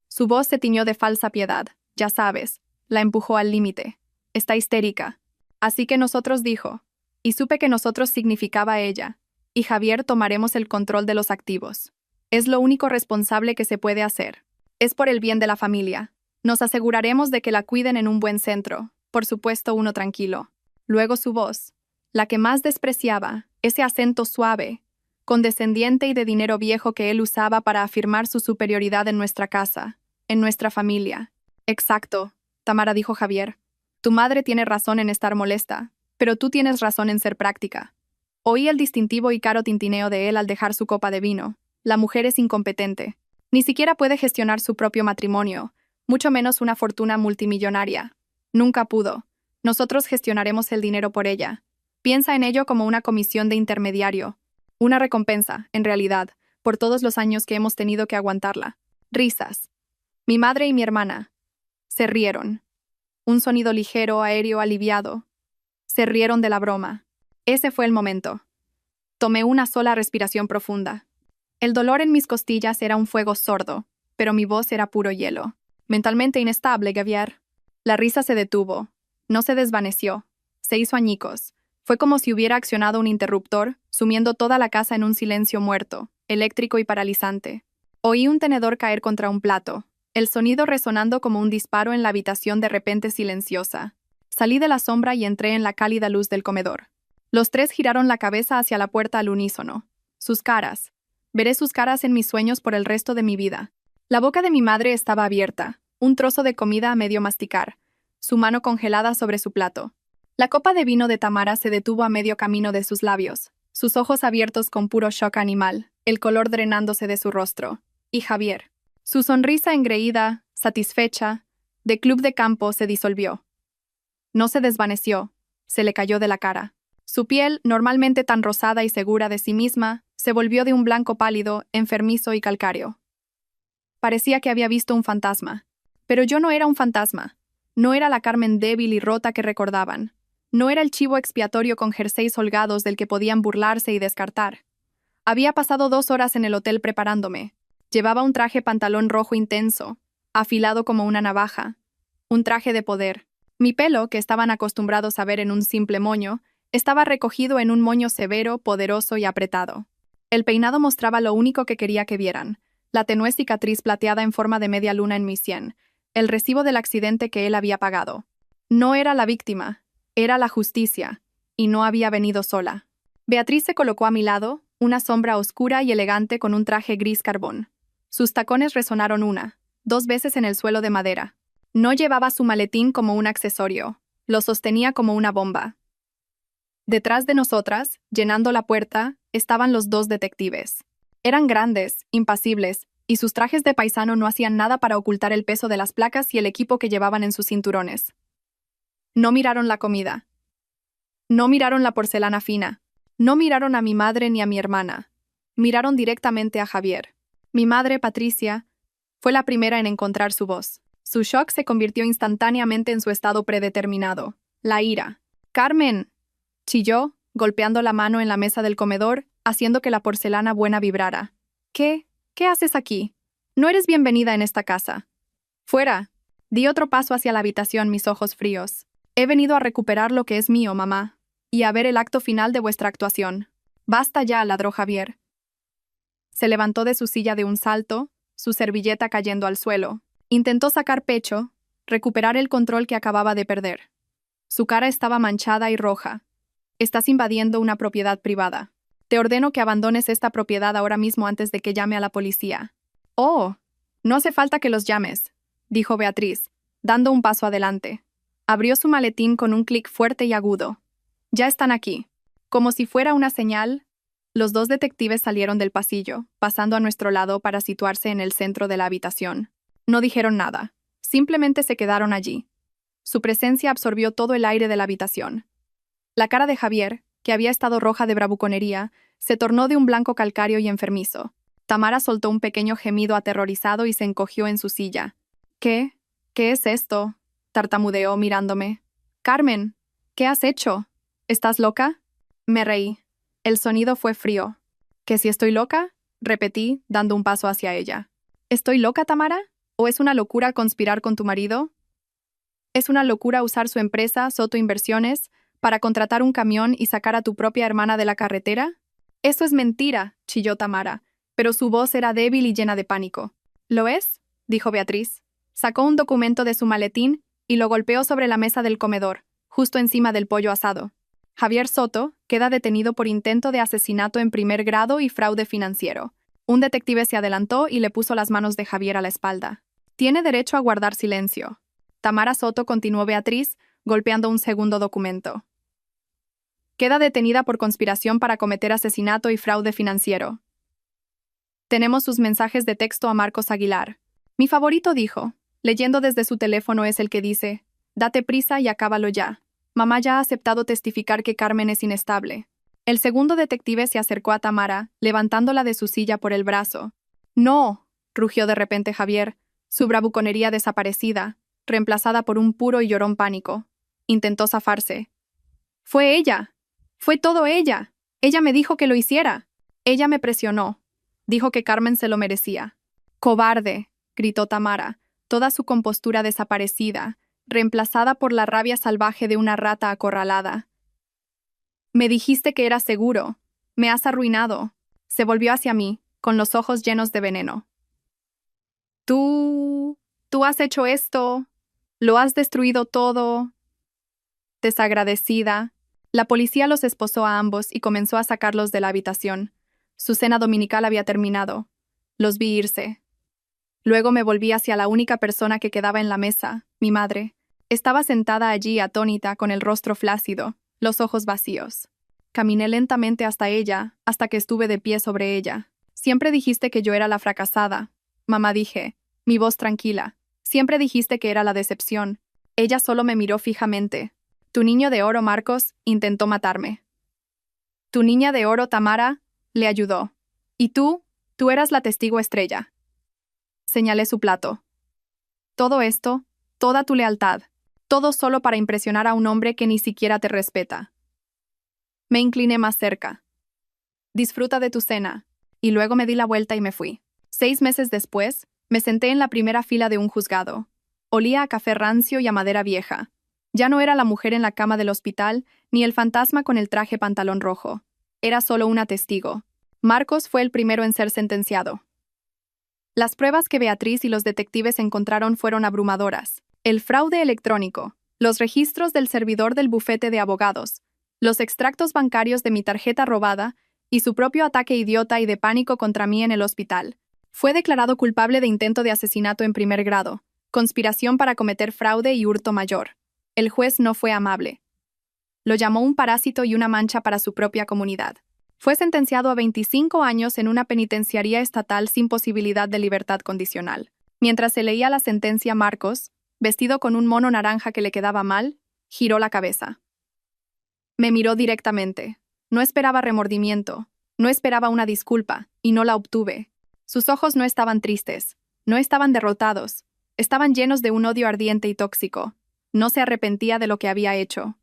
Su voz se tiñó de falsa piedad. Ya sabes, la empujó al límite. Está histérica. Así que nosotros dijo. Y supe que nosotros significaba ella. Y Javier tomaremos el control de los activos. Es lo único responsable que se puede hacer. Es por el bien de la familia. Nos aseguraremos de que la cuiden en un buen centro. Por supuesto, uno tranquilo. Luego su voz. La que más despreciaba, ese acento suave, condescendiente y de dinero viejo que él usaba para afirmar su superioridad en nuestra casa, en nuestra familia. Exacto, Tamara, dijo Javier. Tu madre tiene razón en estar molesta, pero tú tienes razón en ser práctica. Oí el distintivo y caro tintineo de él al dejar su copa de vino. La mujer es incompetente. Ni siquiera puede gestionar su propio matrimonio, mucho menos una fortuna multimillonaria. Nunca pudo. Nosotros gestionaremos el dinero por ella. Piensa en ello como una comisión de intermediario. Una recompensa, en realidad, por todos los años que hemos tenido que aguantarla. Risas. Mi madre y mi hermana. Se rieron. Un sonido ligero, aéreo, aliviado. Se rieron de la broma. Ese fue el momento. Tomé una sola respiración profunda. El dolor en mis costillas era un fuego sordo, pero mi voz era puro hielo. Mentalmente inestable, Javier. La risa se detuvo. No se desvaneció. Se hizo añicos. Fue como si hubiera accionado un interruptor, sumiendo toda la casa en un silencio muerto, eléctrico y paralizante. Oí un tenedor caer contra un plato, el sonido resonando como un disparo en la habitación de repente silenciosa. Salí de la sombra y entré en la cálida luz del comedor. Los tres giraron la cabeza hacia la puerta al unísono. Sus caras. Veré sus caras en mis sueños por el resto de mi vida. La boca de mi madre estaba abierta, un trozo de comida a medio masticar, su mano congelada sobre su plato. La copa de vino de Tamara se detuvo a medio camino de sus labios, sus ojos abiertos con puro shock animal, el color drenándose de su rostro. Y Javier. Su sonrisa engreída, satisfecha, de club de campo se disolvió. No se desvaneció, se le cayó de la cara. Su piel, normalmente tan rosada y segura de sí misma, se volvió de un blanco pálido, enfermizo y calcáreo. Parecía que había visto un fantasma. Pero yo no era un fantasma. No era la Carmen débil y rota que recordaban. No era el chivo expiatorio con jerseys holgados del que podían burlarse y descartar. Había pasado 2 horas en el hotel preparándome. Llevaba un traje pantalón rojo intenso, afilado como una navaja. Un traje de poder. Mi pelo, que estaban acostumbrados a ver en un simple moño, estaba recogido en un moño severo, poderoso y apretado. El peinado mostraba lo único que quería que vieran, la tenue cicatriz plateada en forma de media luna en mi sien, el recibo del accidente que él había pagado. No era la víctima, era la justicia, y no había venido sola. Beatriz se colocó a mi lado, una sombra oscura y elegante con un traje gris carbón. Sus tacones resonaron 1, 2 veces en el suelo de madera. No llevaba su maletín como un accesorio, lo sostenía como una bomba. Detrás de nosotras, llenando la puerta, estaban los 2 detectives. Eran grandes, impasibles, y sus trajes de paisano no hacían nada para ocultar el peso de las placas y el equipo que llevaban en sus cinturones. No miraron la comida. No miraron la porcelana fina. No miraron a mi madre ni a mi hermana. Miraron directamente a Javier. Mi madre, Patricia, fue la primera en encontrar su voz. Su shock se convirtió instantáneamente en su estado predeterminado, la ira. «¡Carmen!», chilló, golpeando la mano en la mesa del comedor, haciendo que la porcelana buena vibrara. «¿Qué haces aquí? No eres bienvenida en esta casa». «Fuera». Di otro paso hacia la habitación, mis ojos fríos. «He venido a recuperar lo que es mío, mamá, y a ver el acto final de vuestra actuación». «Basta ya», ladró Javier. Se levantó de su silla de un salto, su servilleta cayendo al suelo. Intentó sacar pecho, recuperar el control que acababa de perder. Su cara estaba manchada y roja. «Estás invadiendo una propiedad privada. Te ordeno que abandones esta propiedad ahora mismo antes de que llame a la policía». «Oh, no hace falta que los llames», dijo Beatriz, dando un paso adelante. Abrió su maletín con un clic fuerte y agudo. «Ya están aquí». Como si fuera una señal, los 2 detectives salieron del pasillo, pasando a nuestro lado para situarse en el centro de la habitación. No dijeron nada, simplemente se quedaron allí. Su presencia absorbió todo el aire de la habitación. La cara de Javier, que había estado roja de bravuconería, se tornó de un blanco calcáreo y enfermizo. Tamara soltó un pequeño gemido aterrorizado y se encogió en su silla. ¿Qué es esto?», tartamudeó mirándome. Carmen, ¿qué has hecho? ¿Estás loca? Me reí. El sonido fue frío. ¿Que si estoy loca? Repetí, dando un paso hacia ella. ¿Estoy loca, Tamara? ¿O es una locura conspirar con tu marido? ¿Es una locura usar su empresa, Soto Inversiones, para contratar un camión y sacar a tu propia hermana de la carretera? Eso es mentira, chilló Tamara, pero su voz era débil y llena de pánico. ¿Lo es? Dijo Beatriz. Sacó un documento de su maletín y lo golpeó sobre la mesa del comedor, justo encima del pollo asado. Javier Soto queda detenido por intento de asesinato en primer grado y fraude financiero. Un detective se adelantó y le puso las manos de Javier a la espalda. Tiene derecho a guardar silencio. Tamara Soto, continuó Beatriz, golpeando un segundo documento. Queda detenida por conspiración para cometer asesinato y fraude financiero. Tenemos sus mensajes de texto a Marcos Aguilar. Mi favorito dijo, leyendo desde su teléfono, es el que dice: date prisa y acábalo ya. Mamá ya ha aceptado testificar que Carmen es inestable. El segundo detective se acercó a Tamara, levantándola de su silla por el brazo. No, rugió de repente Javier, su bravuconería desaparecida, reemplazada por un puro y llorón pánico. Intentó zafarse. Fue ella. Fue todo ella. Ella me dijo que lo hiciera. Ella me presionó. Dijo que Carmen se lo merecía. Cobarde, gritó Tamara, toda su compostura desaparecida, reemplazada por la rabia salvaje de una rata acorralada. Me dijiste que era seguro. Me has arruinado. Se volvió hacia mí, con los ojos llenos de veneno. Tú has hecho esto. Lo has destruido todo. Desagradecida. La policía los esposó a ambos y comenzó a sacarlos de la habitación. Su cena dominical había terminado. Los vi irse. Luego me volví hacia la única persona que quedaba en la mesa, mi madre. Estaba sentada allí atónita, con el rostro flácido, los ojos vacíos. Caminé lentamente hasta ella, hasta que estuve de pie sobre ella. Siempre dijiste que yo era la fracasada. Mamá, dije, mi voz tranquila. Siempre dijiste que era la decepción. Ella solo me miró fijamente. Tu niño de oro, Marcos, intentó matarme. Tu niña de oro, Tamara, le ayudó. Y tú eras la testigo estrella. Señalé su plato. Todo esto, toda tu lealtad, todo solo para impresionar a un hombre que ni siquiera te respeta. Me incliné más cerca. Disfruta de tu cena. Y luego me di la vuelta y me fui. 6 meses después, me senté en la primera fila de un juzgado. Olía a café rancio y a madera vieja. Ya no era la mujer en la cama del hospital, ni el fantasma con el traje pantalón rojo. Era solo una testigo. Marcos fue el primero en ser sentenciado. Las pruebas que Beatriz y los detectives encontraron fueron abrumadoras. El fraude electrónico, los registros del servidor del bufete de abogados, los extractos bancarios de mi tarjeta robada y su propio ataque idiota y de pánico contra mí en el hospital. Fue declarado culpable de intento de asesinato en primer grado, conspiración para cometer fraude y hurto mayor. El juez no fue amable. Lo llamó un parásito y una mancha para su propia comunidad. Fue sentenciado a 25 años en una penitenciaría estatal sin posibilidad de libertad condicional. Mientras se leía la sentencia, Marcos, vestido con un mono naranja que le quedaba mal, giró la cabeza. Me miró directamente. No esperaba remordimiento, no esperaba una disculpa, y no la obtuve. Sus ojos no estaban tristes, no estaban derrotados, estaban llenos de un odio ardiente y tóxico. No se arrepentía de lo que había hecho.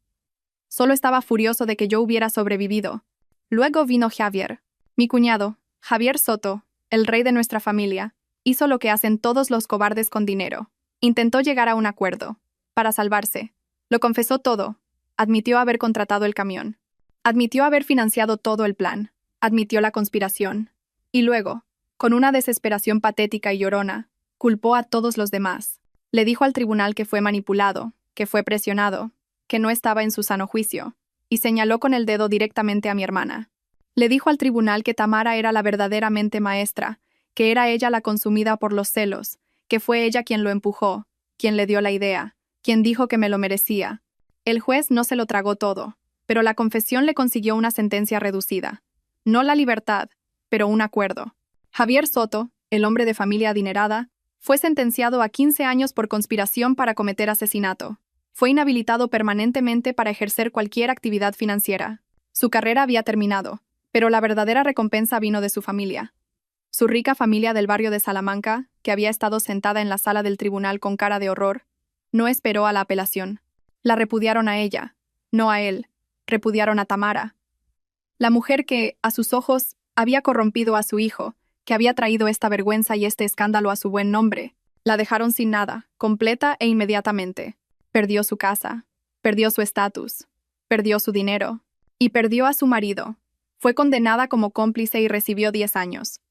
Solo estaba furioso de que yo hubiera sobrevivido. Luego vino Javier. Mi cuñado, Javier Soto, el rey de nuestra familia, hizo lo que hacen todos los cobardes con dinero. Intentó llegar a un acuerdo. Para salvarse. Lo confesó todo. Admitió haber contratado el camión. Admitió haber financiado todo el plan. Admitió la conspiración. Y luego, con una desesperación patética y llorona, culpó a todos los demás. Le dijo al tribunal que fue manipulado, que fue presionado, que no estaba en su sano juicio, y señaló con el dedo directamente a mi hermana. Le dijo al tribunal que Tamara era la verdaderamente maestra, que era ella la consumida por los celos, que fue ella quien lo empujó, quien le dio la idea, quien dijo que me lo merecía. El juez no se lo tragó todo, pero la confesión le consiguió una sentencia reducida. No la libertad, pero un acuerdo. Javier Soto, el hombre de familia adinerada, fue sentenciado a 15 años por conspiración para cometer asesinato. Fue inhabilitado permanentemente para ejercer cualquier actividad financiera. Su carrera había terminado, pero la verdadera recompensa vino de su familia. Su rica familia del barrio de Salamanca, que había estado sentada en la sala del tribunal con cara de horror, No esperó a la apelación. La repudiaron a ella, no a él. Repudiaron a Tamara. La mujer que, a sus ojos, había corrompido a su hijo, que había traído esta vergüenza y este escándalo a su buen nombre. La dejaron sin nada, completa e inmediatamente. Perdió su casa, perdió su estatus, perdió su dinero, y perdió a su marido. Fue condenada como cómplice y recibió 10 años.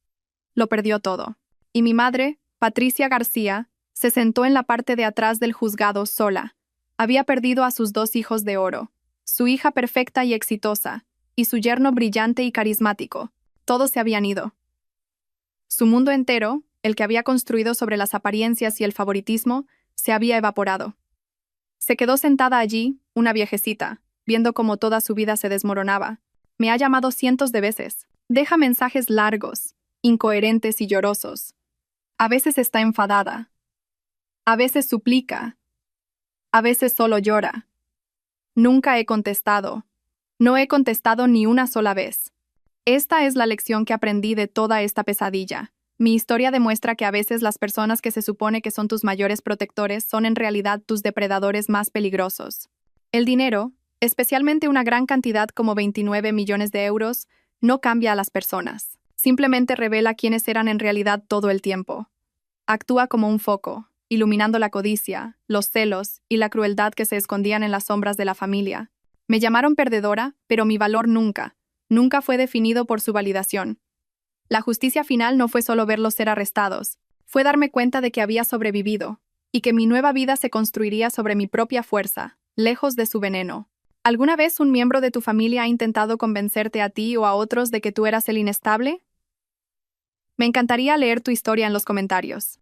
Lo perdió todo. Y mi madre, Patricia García, se sentó en la parte de atrás del juzgado sola. Había perdido a sus 2 hijos de oro, su hija perfecta y exitosa, y su yerno brillante y carismático. Todos se habían ido. Su mundo entero, el que había construido sobre las apariencias y el favoritismo, se había evaporado. Se quedó sentada allí, una viejecita, viendo cómo toda su vida se desmoronaba. Me ha llamado cientos de veces. Deja mensajes largos, incoherentes y llorosos. A veces está enfadada. A veces suplica. A veces solo llora. Nunca he contestado. No he contestado ni una sola vez. Esta es la lección que aprendí de toda esta pesadilla. Mi historia demuestra que a veces las personas que se supone que son tus mayores protectores son en realidad tus depredadores más peligrosos. El dinero, especialmente una gran cantidad como 29 millones de euros, no cambia a las personas. Simplemente revela quiénes eran en realidad todo el tiempo. Actúa como un foco, iluminando la codicia, los celos y la crueldad que se escondían en las sombras de la familia. Me llamaron perdedora, pero mi valor nunca fue definido por su validación. La justicia final no fue solo verlos ser arrestados, fue darme cuenta de que había sobrevivido, y que mi nueva vida se construiría sobre mi propia fuerza, lejos de su veneno. ¿Alguna vez un miembro de tu familia ha intentado convencerte a ti o a otros de que tú eras el inestable? Me encantaría leer tu historia en los comentarios.